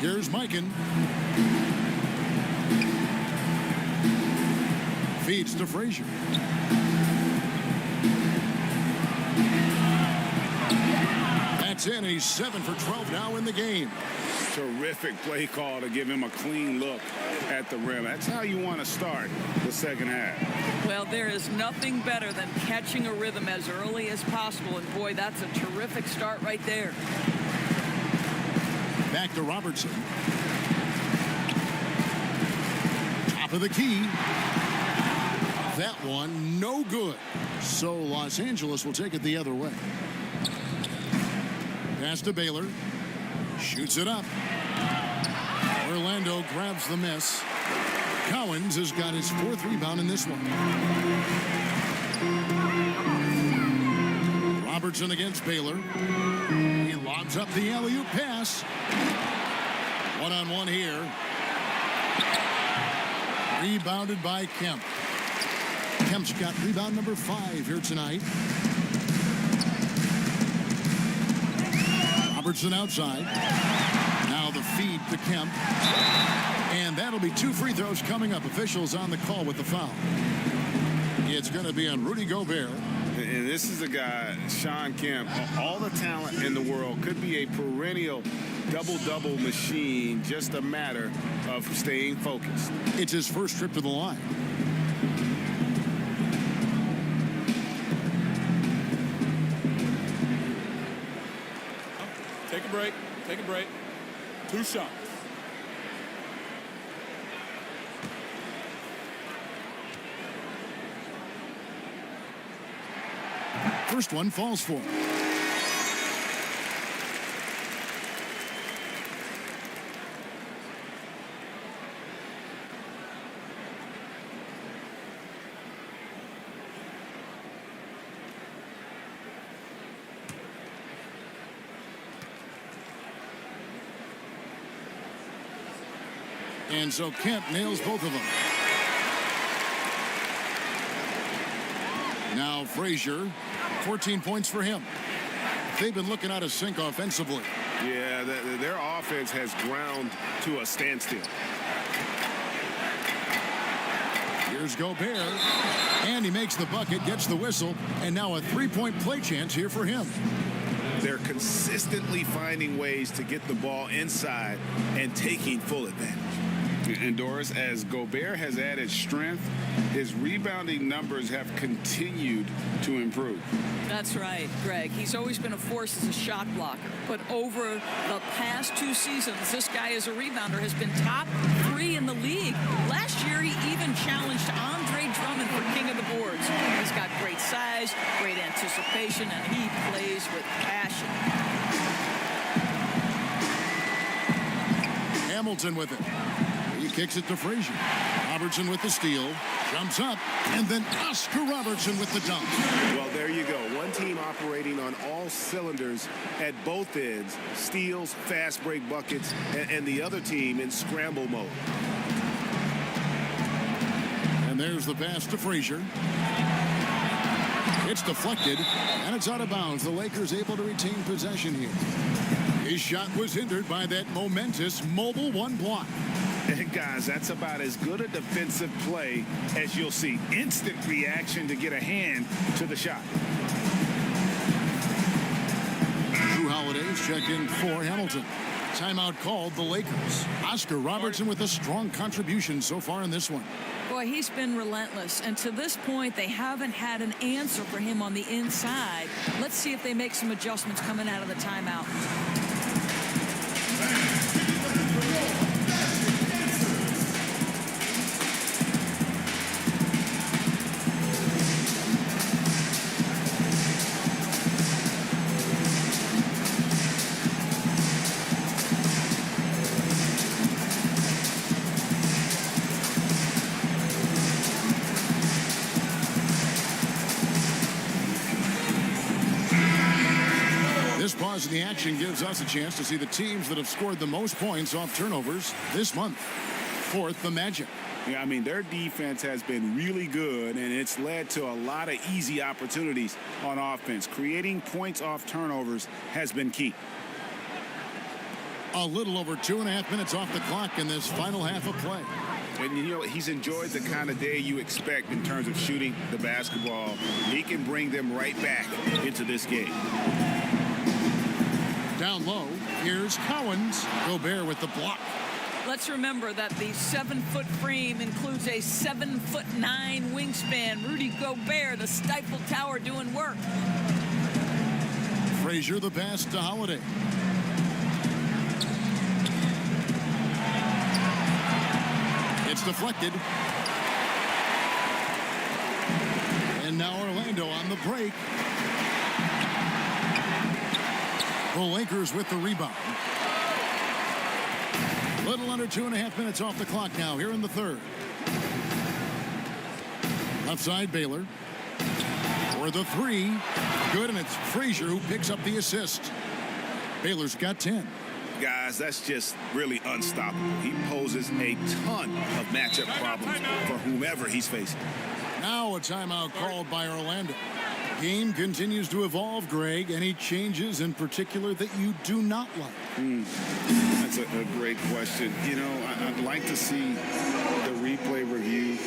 S3: Here's Mikan. Feeds to Frazier. gets in, and he's 7 for 12 now in the game.
S4: Terrific play call to give him a clean look at the rim. That's how you want to start the second half.
S16: Well, there is nothing better than catching a rhythm as early as possible. And, boy, that's a terrific start right there.
S3: Back to Robertson. Top of the key. That one, no good. So Los Angeles will take it the other way. Pass to Baylor. Shoots it up. Orlando grabs the miss. Cowens has got his 4th rebound in this one. Robertson against Baylor. He lobs up the alley-oop pass. One-on-one here. Rebounded by Kemp. Kemp's got rebound number 5 here tonight. Robertson outside. Now the feed to Kemp. And that'll be 2 free throws coming up. Officials on the call with the foul. It's going to be on Rudy Gobert.
S4: And this is a guy, Sean Kemp, all the talent in the world, could be a perennial double-double machine, just a matter of staying focused.
S3: It's his first trip to the line.
S17: Take a break. Take a break. 2 shots.
S3: First one falls for him. And so Kemp nails both of them. Now Frazier, 14 points for him. They've been looking out of sync offensively.
S4: Yeah, their offense has ground to a standstill.
S3: Here's Gobert, and he makes the bucket, gets the whistle, and now a 3-point play chance here for him.
S4: They're consistently finding ways to get the ball inside and taking full advantage. And Doris, as Gobert has added strength, his rebounding numbers have continued to improve.
S16: That's right, Greg. He's always been a force as a shot blocker. But over the past 2 seasons, this guy as a rebounder has been top 3 in the league. Last year, he even challenged Andre Drummond for king of the boards. He's got great size, great anticipation, and he plays with passion.
S3: Hamilton with it. He kicks it to Frazier. Robertson with the steal. Jumps up. And then Oscar Robertson with the dunk.
S4: Well, there you go. One team operating on all cylinders at both ends. Steals, fast break buckets, and the other team in scramble mode.
S3: And there's the pass to Frazier. It's deflected, and it's out of bounds. The Lakers able to retain possession here. His shot was hindered by that momentous mobile 1 block.
S4: And guys, that's about as good a defensive play as you'll see. Instant reaction to get a hand to the shot.
S3: Drew Holiday's checked in for Hamilton. Timeout called the Lakers. Oscar Robertson with a strong contribution so far in this one.
S16: Boy, he's been relentless, and to this point, they haven't had an answer for him on the inside. Let's see if they make some adjustments coming out of the timeout.
S3: Pause in the action gives us a chance to see the teams that have scored the most points off turnovers this month. Fourth, the Magic.
S4: Yeah, I mean, their defense has been really good, and it's led to a lot of easy opportunities on offense. Creating points off turnovers has been key.
S3: A little over 2.5 minutes off the clock in this final half of play.
S4: And, you know, he's enjoyed the kind of day you expect in terms of shooting the basketball. He can bring them right back into this game.
S3: Down low, here's Cowens. Gobert with the block.
S16: Let's remember that the 7-foot frame includes a 7'9" wingspan. Rudy Gobert, the Stifle Tower, doing work.
S3: Frazier the pass to Holiday. It's deflected. And now Orlando on the break. The Lakers with the rebound. Little under 2.5 minutes off the clock now here in the third. Left side, Baylor. For the three. Good, and it's Frazier who picks up the assist. Baylor's got 10.
S4: Guys, that's just really unstoppable. He poses a ton of matchup problems for whomever he's facing.
S3: Now a timeout called by Orlando. Game continues to evolve, Greg. Any changes in particular that you do not like?
S4: That's a great question. You know, I'd like to see the replay review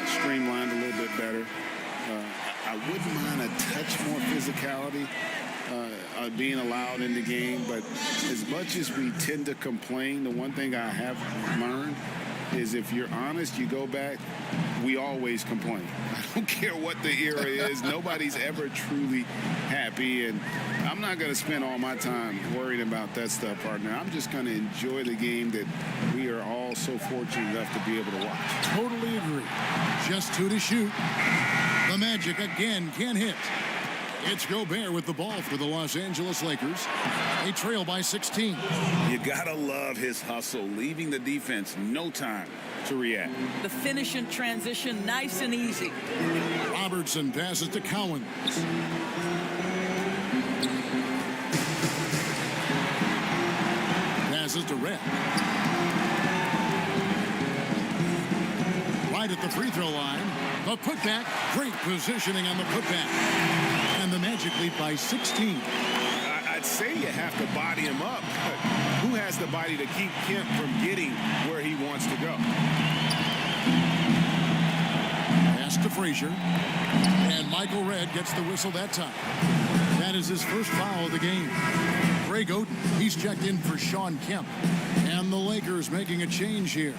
S4: streamlined a little bit better. I wouldn't mind a touch more physicality being allowed in the game, but as much as we tend to complain, the one thing I have learned is if you're honest, you go back, we always complain. I don't care what the era is. Nobody's ever truly happy, and I'm not going to spend all my time worrying about that stuff, partner. I'm just going to enjoy the game that we are all so fortunate enough to be able to watch.
S3: Totally agree. Just 2 to shoot. The Magic again can't hit. It's Gobert with the ball for the Los Angeles Lakers. They trail by 16.
S4: You gotta love his hustle, leaving the defense no time to react.
S16: The finish in transition, nice and easy.
S3: Robertson passes to Cowens. Passes to Red. Right at the free throw line. The putback. Great positioning on the putback. And the Magic lead by 16.
S4: I'd say you have to body him up, but who has the body to keep Kemp from getting where he wants to go?
S3: Pass to Frazier. And Michael Redd gets the whistle that time. That is his first foul of the game. Greg Oden, he's checked in for Shawn Kemp. And the Lakers making a change here.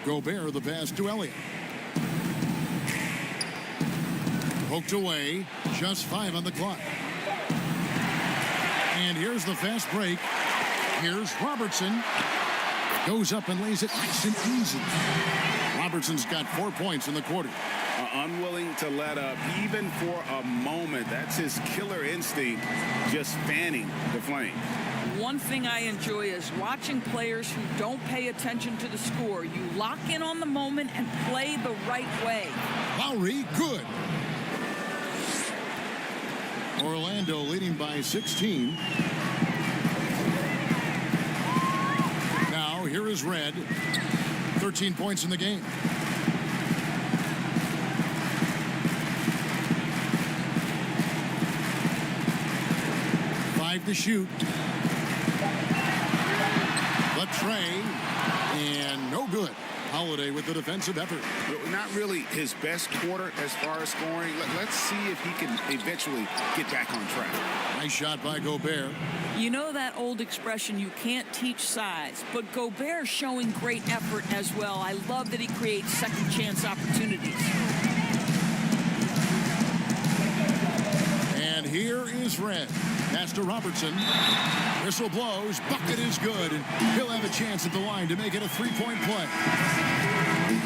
S3: Gobert the pass to Elliott. Poked away. Just 5 on the clock. And here's the fast break. Here's Robertson. Goes up and lays it nice and easy. Robertson's got 4 points in the quarter.
S4: Unwilling to let up even for a moment. That's his killer instinct, just fanning the flame.
S16: One thing I enjoy is watching players who don't pay attention to the score. You lock in on the moment and play the right way.
S3: Lowry, good. Orlando leading by 16. Now here is Red. 13 points in the game. Five to shoot. The tray, and no good. Holiday with the defensive effort.
S4: Not really his best quarter as far as scoring. Let's see if he can eventually get back on track.
S3: Nice shot by Gobert.
S16: You know that old expression, you can't teach size, but Gobert's showing great effort as well. I love that he creates second chance opportunities.
S3: And here is Red. Pass to Robertson. Whistle blows. Bucket is good. And he'll have a chance at the line to make it a three-point play.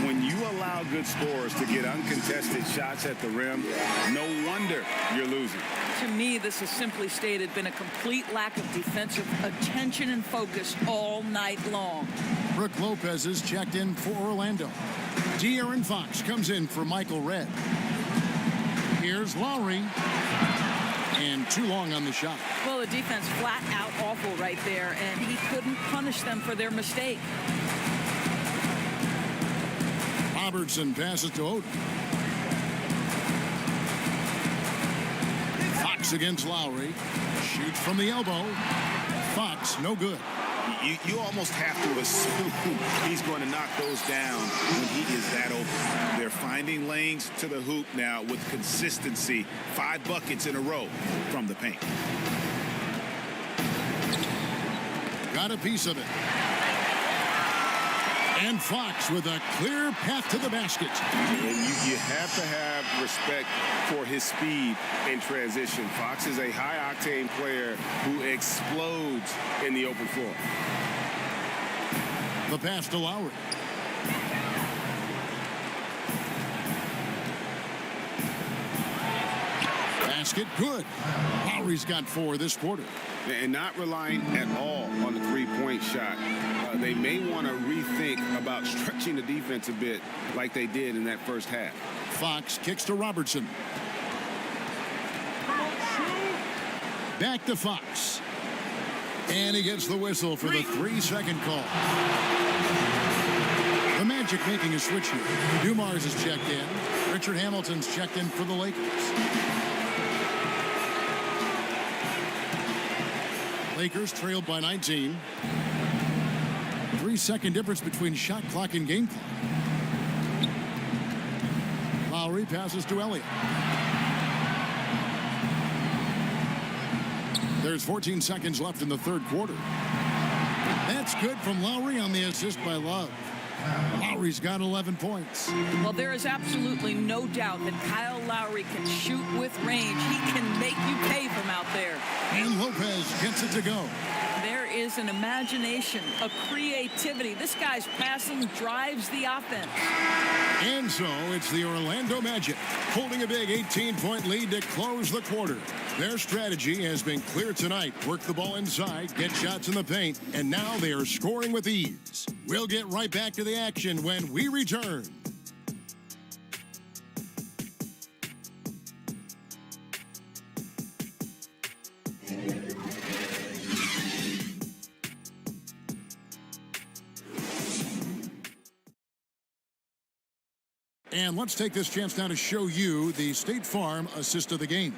S4: When you allow good scorers to get uncontested shots at the rim, no wonder you're losing.
S16: To me, this has simply stated been a complete lack of defensive attention and focus all night long.
S3: Brook Lopez is checked in for Orlando. De'Aaron Fox comes in for Michael Redd. Here's Lowry. And too long on the shot.
S16: Well, the defense flat out awful right there, and he couldn't punish them for their mistake.
S3: Robertson passes to Oden. Fox against Lowry. Shoots from the elbow. Fox, no good.
S4: You almost have to assume he's going to knock those down when he is that open. They're finding lanes to the hoop now with consistency. 5 buckets in a row from the paint.
S3: Got a piece of it. And Fox with a clear path to the basket.
S4: You have to have respect for his speed in transition. Fox is a high-octane player who explodes in the open floor.
S3: The pass to Lowry. Basket good. Lowry's got 4 this quarter.
S4: And not relying at all on the three-point shot. They may want to rethink about stretching the defense a bit like they did in that first half.
S3: Fox kicks to Robertson. Back to Fox. And he gets the whistle for the 3-second call. The Magic making a switch here. Dumars is checked in. Richard Hamilton's checked in for the Lakers. Lakers trailed by 19. 3-second difference between shot clock and game clock. Lowry passes to Elliott. There's 14 seconds left in the third quarter. That's good from Lowry on the assist by Love. Lowry's got 11 points.
S16: Well, there is absolutely no doubt that Kyle Lowry can shoot with range. He can make you pay from out there.
S3: And Lopez gets it to go.
S16: There is an imagination, a creativity. This guy's passing drives the offense.
S3: And so it's the Orlando Magic holding a big 18-point lead to close the quarter. Their strategy has been clear tonight. Work the ball inside, get shots in the paint, and now they are scoring with ease. We'll get right back to the action when we return. And let's take this chance now to show you the State Farm assist of the game.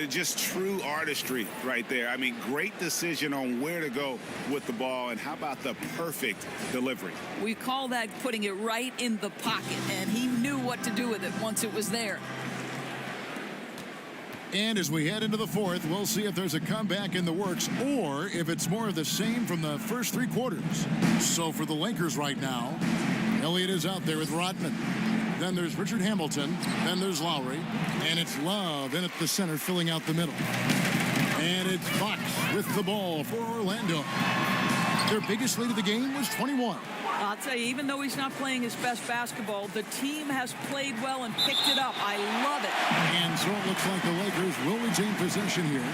S4: Just true artistry right there. I mean, great decision on where to go with the ball, and how about the perfect delivery?
S16: We call that putting it right in the pocket, and he knew what to do with it once it was there.
S3: And as we head into the fourth, we'll see if there's a comeback in the works or if it's more of the same from the first 3 quarters. So for the Lakers right now, Elliott is out there with Rodman. Then there's Richard Hamilton. Then there's Lowry. And it's Love in at the center, filling out the middle. And it's Fox with the ball for Orlando. Their biggest lead of the game was 21.
S16: I'll tell you, even though he's not playing his best basketball, the team has played well and picked it up. I love it.
S3: And so it looks like the Lakers will retain possession here.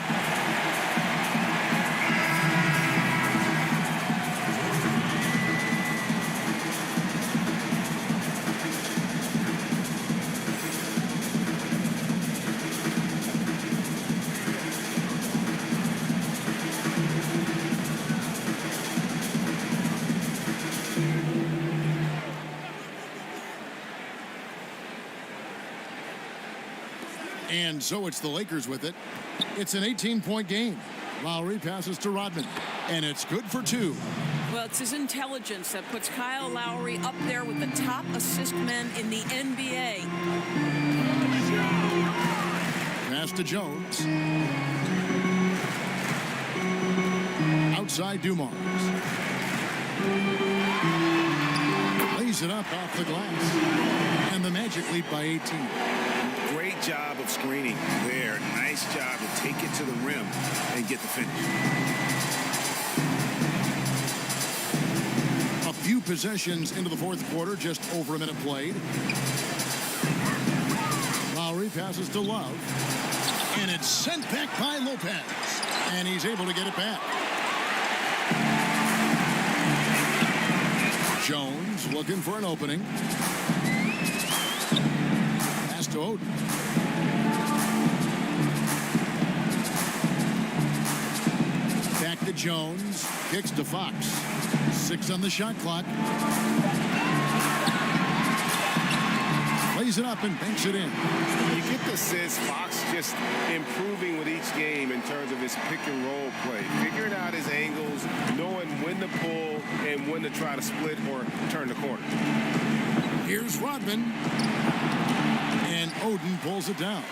S3: And so it's the Lakers with it. It's an 18-point game. Lowry passes to Rodman, and it's good for 2.
S16: Well, it's his intelligence that puts Kyle Lowry up there with the top assist men in the NBA.
S3: Pass to Jones. Outside Dumars. Lays it up off the glass. And the Magic lead by 18.
S4: Great job of screening there. Nice job to take it to the rim and get the finish.
S3: A few possessions into the fourth quarter, just over a minute played. Lowry passes to Love. And it's sent back by Lopez. And he's able to get it back. Jones looking for an opening. Pass to Oden. Back to Jones. Kicks to Fox. 6 on the shot clock. lays it up and banks it in.
S4: You get the sense Fox just improving with each game in terms of his pick and roll play, figuring out his angles, knowing when to pull and when to try to split or turn the corner.
S3: Here's Rodman. And Oden pulls it down.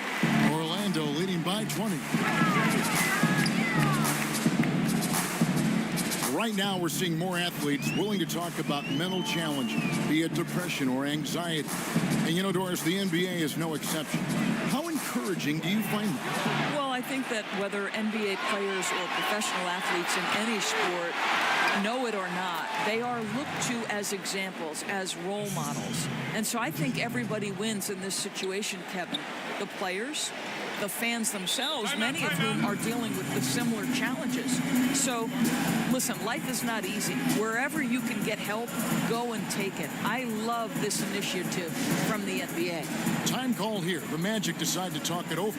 S3: Orlando leading by 20. Right now, we're seeing more athletes willing to talk about mental challenges, be it depression or anxiety. And you know, Doris, the NBA is no exception. How encouraging do you find that?
S16: Well, I think that whether NBA players or professional athletes in any sport know it or not, they are looked to as examples, as role models. And so I think everybody wins in this situation, Kevin. The players, the fans themselves, many of whom are dealing with the similar challenges. So, listen, life is not easy. Wherever you can get help, go and take it. I love this initiative from the NBA.
S3: Time call here. The Magic decide to talk it over.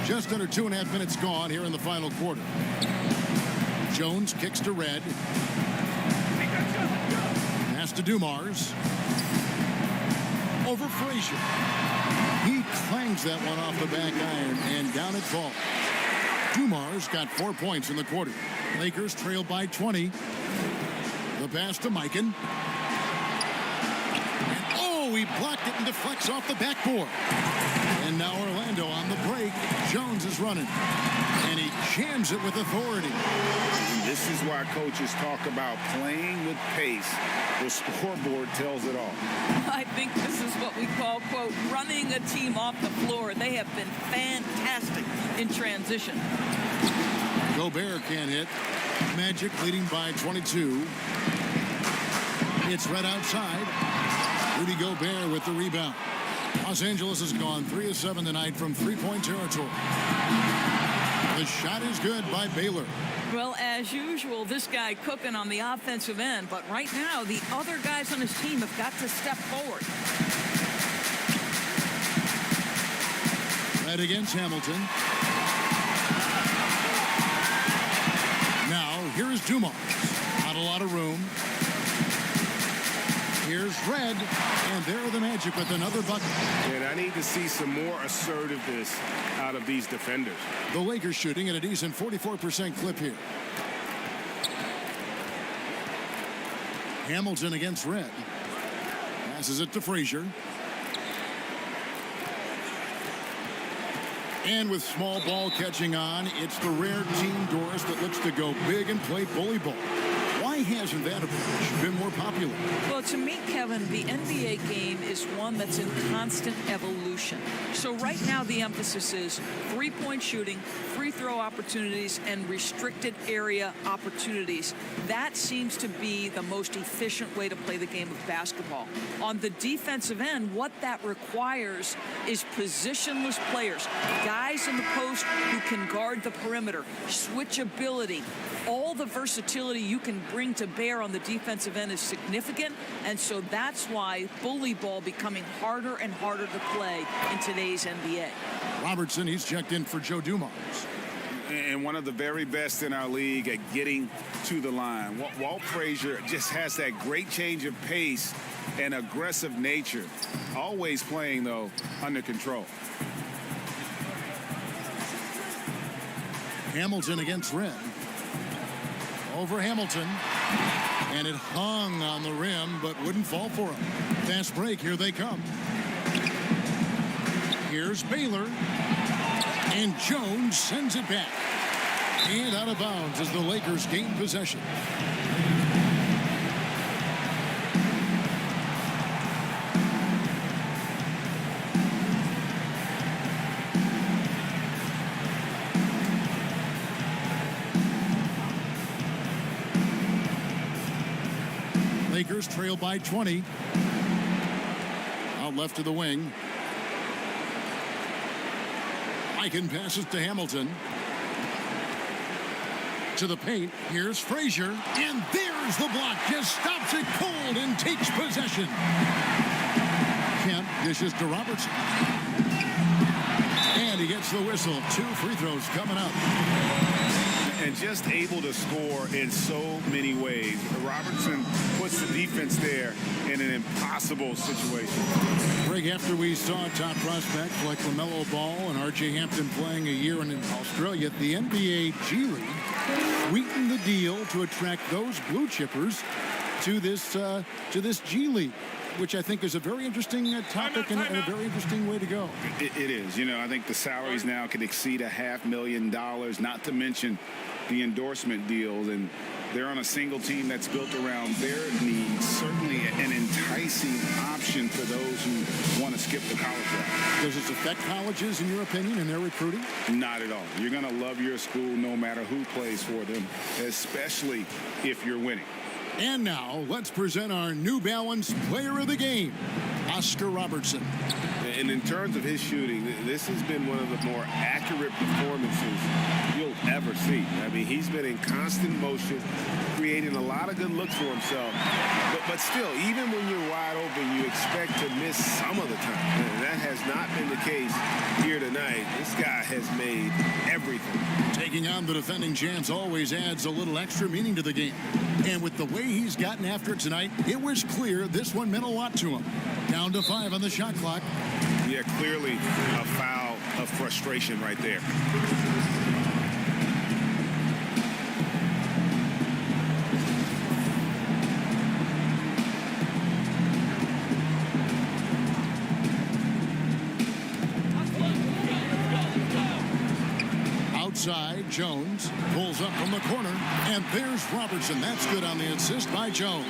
S3: Just under 2.5 minutes gone here in the final quarter. Jones kicks to Red. Pass to Dumars. Over Frazier. He clangs that one off the back iron and down it falls. Dumars got 4 points in the quarter. Lakers trail by 20. The pass to Mikan. And oh, he blocked it and deflects off the backboard. And now Orlando on the break. Jones is running. And he jams it with authority.
S4: This is why coaches talk about playing with pace. The scoreboard tells it all.
S16: I think this is what we call, quote, running a team off the floor. They have been fantastic in transition.
S3: Gobert can't hit. Magic leading by 22. It's Red outside. Rudy Gobert with the rebound. Los Angeles has gone 3 of 7 tonight from three-point territory. The shot is good by Baylor.
S16: Well, as usual, this guy cooking on the offensive end. But right now, the other guys on his team have got to step forward.
S3: Red against Hamilton. Now, here is Dumars. Not a lot of room. Here's Red, and there are the Magic with another bucket.
S4: And I need to see some more assertiveness out of these defenders.
S3: The Lakers shooting at a decent 44% clip here. Hamilton against Red. Passes it to Frazier. And with small ball catching on, it's the rare team, Doris, that looks to go big and play bully ball. Why hasn't that approach been more popular?
S16: Well, to me, Kevin, the NBA game is one that's in constant evolution. So right now the emphasis is three-point shooting, free throw opportunities, and restricted area opportunities. That seems to be the most efficient way to play the game of basketball. On the defensive end, what that requires is positionless players, guys in the post who can guard the perimeter, switchability. All the versatility you can bring to bear on the defensive end is significant, and so that's why bully ball becoming harder and harder to play in today's NBA.
S3: Robertson, he's checked in for Joe Dumars.
S4: And one of the very best in our league at getting to the line. Walt Frazier just has that great change of pace and aggressive nature. Always playing, though, under control.
S3: Hamilton against Red. Over Hamilton. And it hung on the rim, but wouldn't fall for him. Fast break, here they come. Here's Baylor. And Jones sends it back. And out of bounds as the Lakers gain possession. Lakers trail by 20. Out left to the wing. Mikan passes to Hamilton. To the paint. Here's Frazier. And there's the block. Just stops it cold and takes possession. Kemp dishes to Robertson. And he gets the whistle. 2 free throws coming up.
S4: And just able to score in so many ways. Robertson puts the defense there in an impossible situation.
S3: Greg, after we saw top prospects like LaMelo Ball and R.J. Hampton playing a year in Australia, the NBA G League sweetened the deal to attract those blue chippers to this G League, which I think is a very interesting topic and a very interesting way to go.
S4: It is. You know, I think the salaries now can exceed $500,000, not to mention the endorsement deals, and they're on a single team that's built around their needs. Certainly an enticing option for those who want to skip the college route.
S3: Does this affect colleges, in your opinion, in their recruiting?
S4: Not at all. You're going to love your school no matter who plays for them, especially if you're winning.
S3: And now, let's present our New Balance Player of the Game, Oscar Robertson.
S4: And in terms of his shooting, this has been one of the more accurate performances you'll ever see. I mean, he's been in constant motion, creating a lot of good looks for himself. But still, even when you're wide open, you expect to miss some of the time. And that has not been the case here tonight. This guy has made everything.
S3: Taking on the defending champs always adds a little extra meaning to the game. And with the way he's gotten after it tonight, it was clear this one meant a lot to him. Down to 5 on the shot clock.
S4: Yeah, clearly a foul of frustration right there.
S3: Outside, Jones pulls up from the corner, and there's Robertson. That's good on the assist by Jones.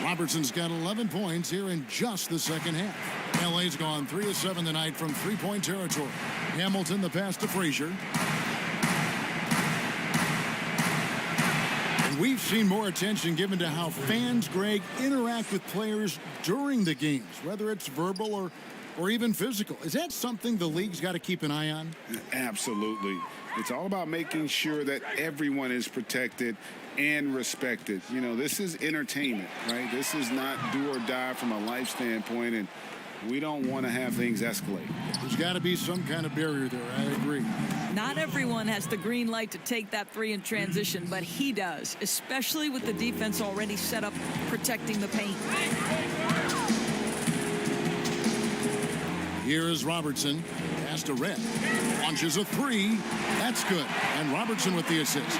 S3: Robertson's got 11 points here in just the second half. LA's gone 3 of 7 tonight from three-point territory. Hamilton, the pass to Frazier. And we've seen more attention given to how fans, Greg, interact with players during the games, whether it's verbal or even physical. Is that something the league's got to keep an eye on?
S4: Absolutely. It's all about making sure that everyone is protected and respected. You know, this is entertainment, right? This is not do or die from a life standpoint, and we don't want to have things escalate.
S3: There's got to be some kind of barrier there. I agree.
S16: Not everyone has the green light to take that 3 in transition, but he does, especially with the defense already set up protecting the paint.
S3: Here is Robertson. Pass to Red. Launches a 3. That's good. And Robertson with the assist.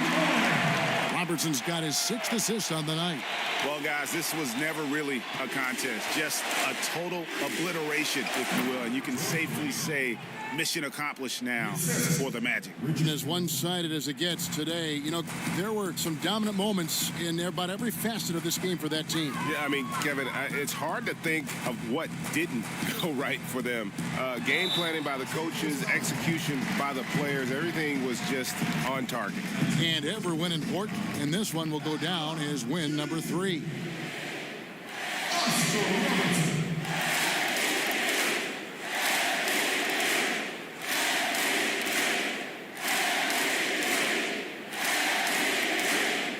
S3: Robertson's got his 6th assist on the night.
S4: Well, guys, this was never really a contest. Just a total obliteration, if you will. And you can safely say mission accomplished now for the Magic.
S3: As one-sided as it gets today, you know, there were some dominant moments in about every facet of this game for that team.
S4: Yeah, I mean, Kevin, it's hard to think of what didn't go right for them. Game planning by the coaches, execution by the players, everything was just on target.
S3: And every win important, and this one will go down as win number 3.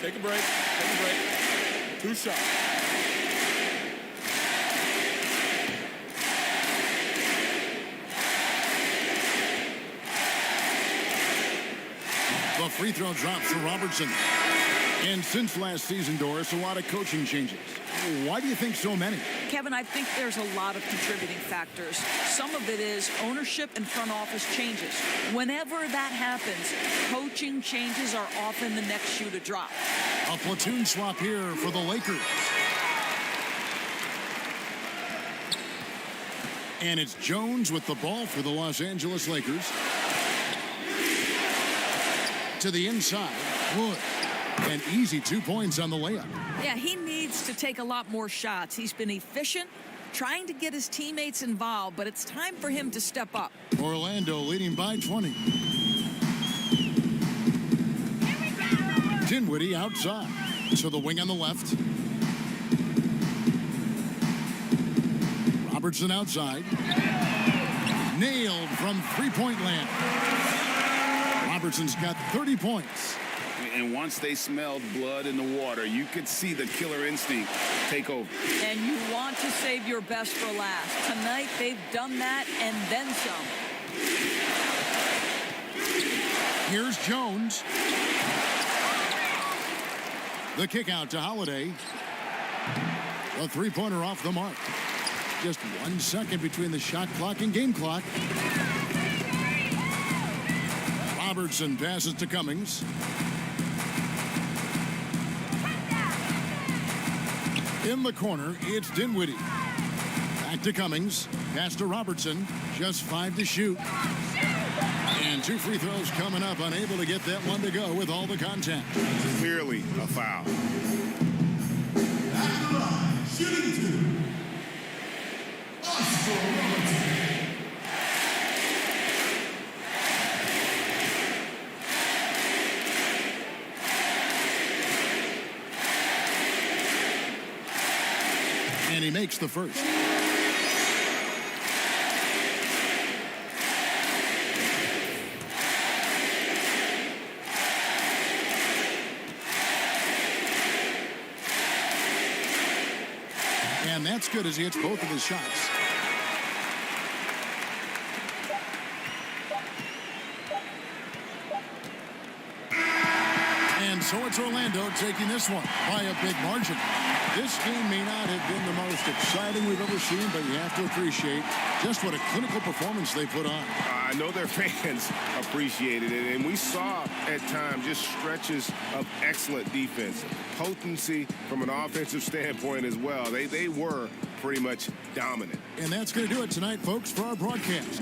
S17: Take a break. Take a break. 2 shots.
S3: The free throw drops for Robertson. And since last season, Doris, a lot of coaching changes. Why do you think so many?
S16: Kevin, I think there's a lot of contributing factors. Some of it is ownership and front office changes. Whenever that happens, coaching changes are often the next shoe to drop.
S3: A platoon swap here for the Lakers. And it's Jones with the ball for the Los Angeles Lakers. To the inside, Wood. An easy 2 points on the layup.
S16: Yeah, he needs to take a lot more shots. He's been efficient, trying to get his teammates involved, but it's time for him to step up.
S3: Orlando leading by 20. Dinwiddie outside. To the wing on the left. Robertson outside. Nailed from three-point land. Robertson's got 30 points.
S4: And once they smelled blood in the water, you could see the killer instinct take over.
S16: And you want to save your best for last. Tonight, they've done that and then some.
S3: Here's Jones. The kick out to Holiday. A three-pointer off the mark. Just 1 second between the shot clock and game clock. Robertson passes to Cummings. In the corner, it's Dinwiddie. Back to Cummings. Pass to Robertson. Just 5 to shoot. And 2 free throws coming up. Unable to get that one to go with all the contact.
S4: Clearly a foul.
S15: Shooting 2.
S3: And he makes the first. And that's good as he hits both of his shots. And so it's Orlando taking this one by a big margin. This game may not have been the most exciting we've ever seen, but you have to appreciate just what a clinical performance they put on.
S4: I know their fans appreciated it, and we saw at times just stretches of excellent defense. Potency from an offensive standpoint as well. They were pretty much dominant.
S3: And that's going to do it tonight, folks, for our broadcast.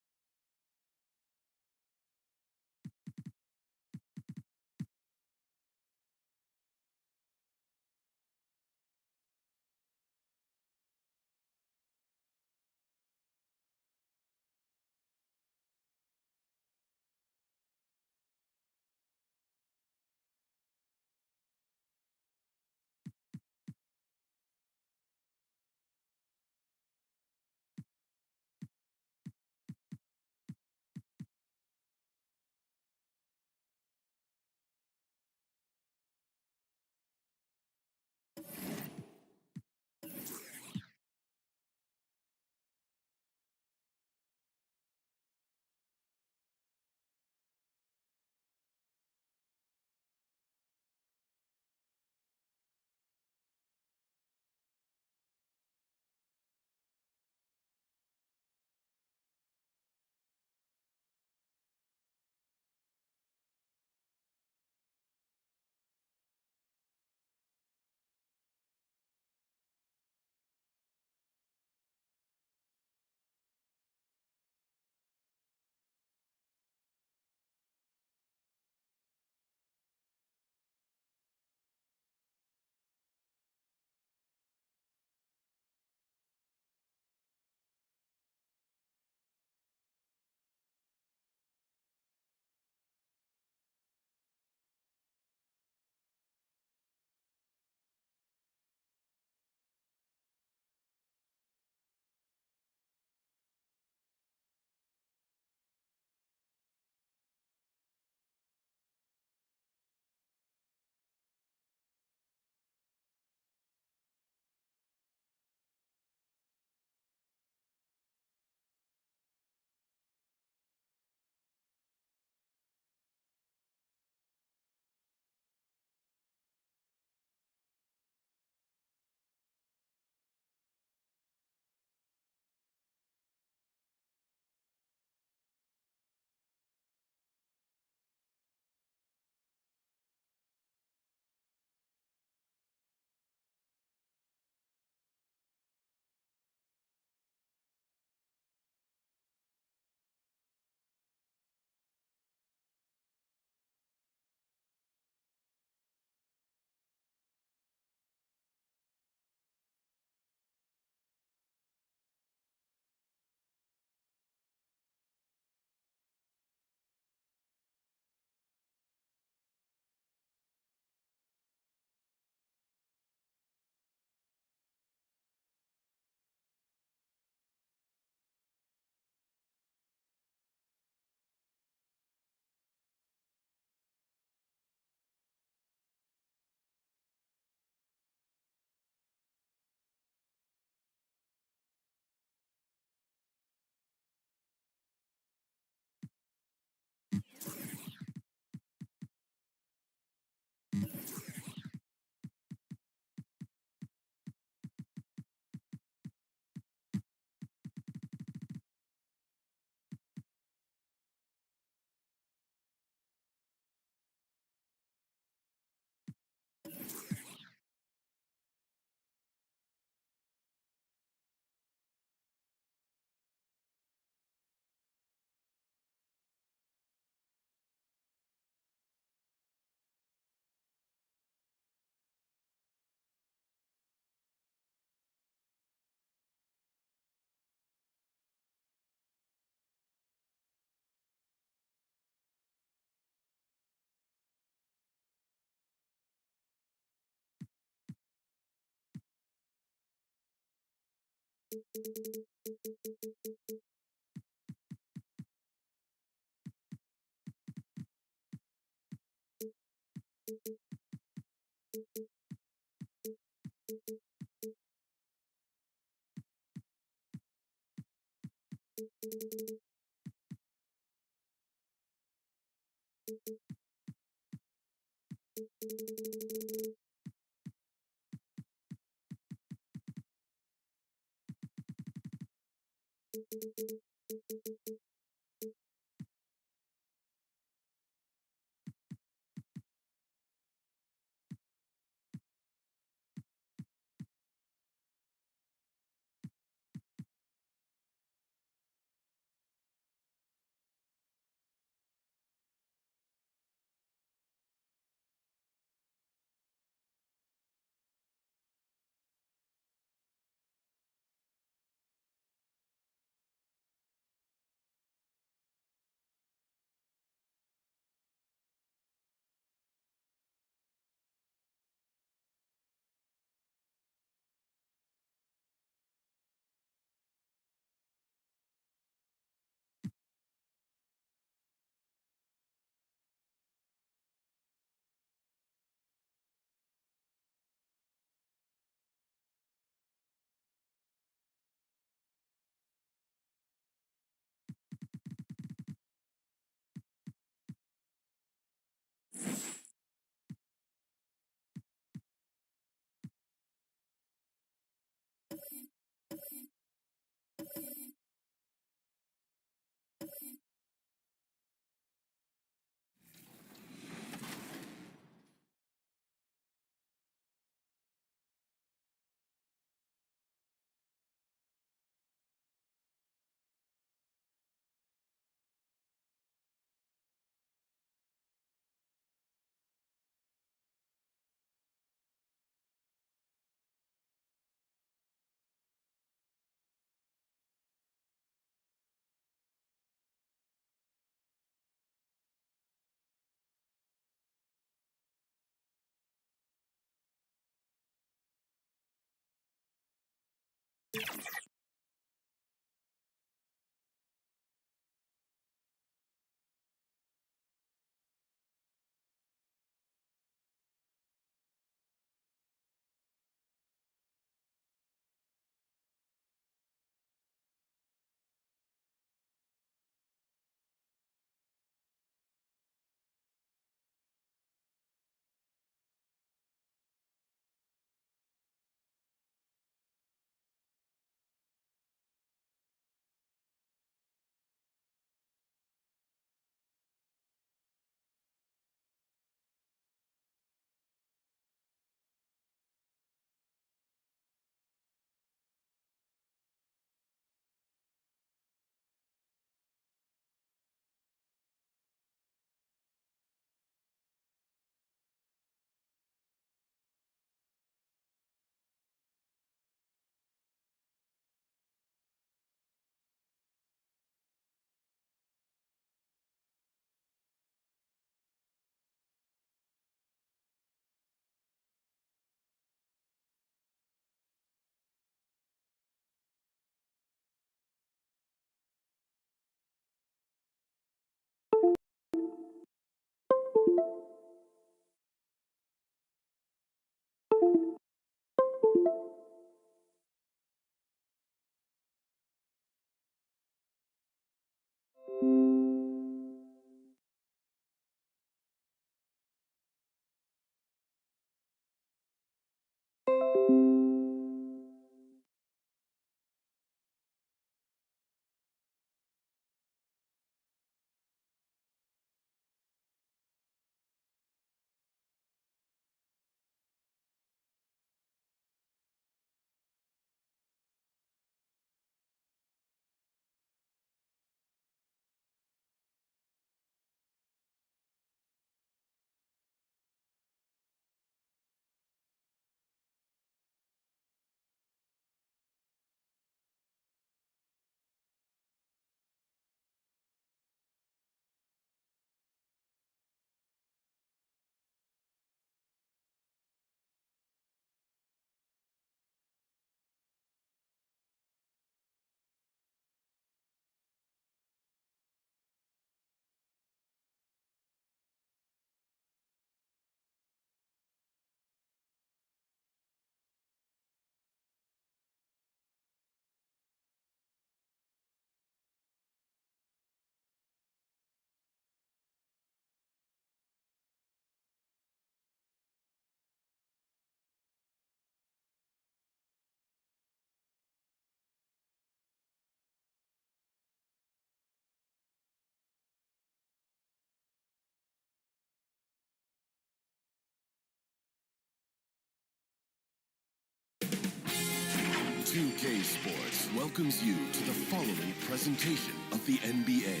S15: 2K Sports welcomes you to the following presentation of the NBA.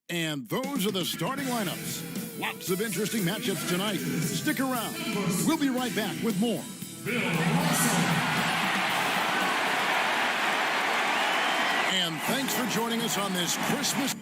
S3: And those are the starting lineups. Lots of interesting matchups tonight. Stick around. We'll be right back with more. And thanks for joining us on this Christmas.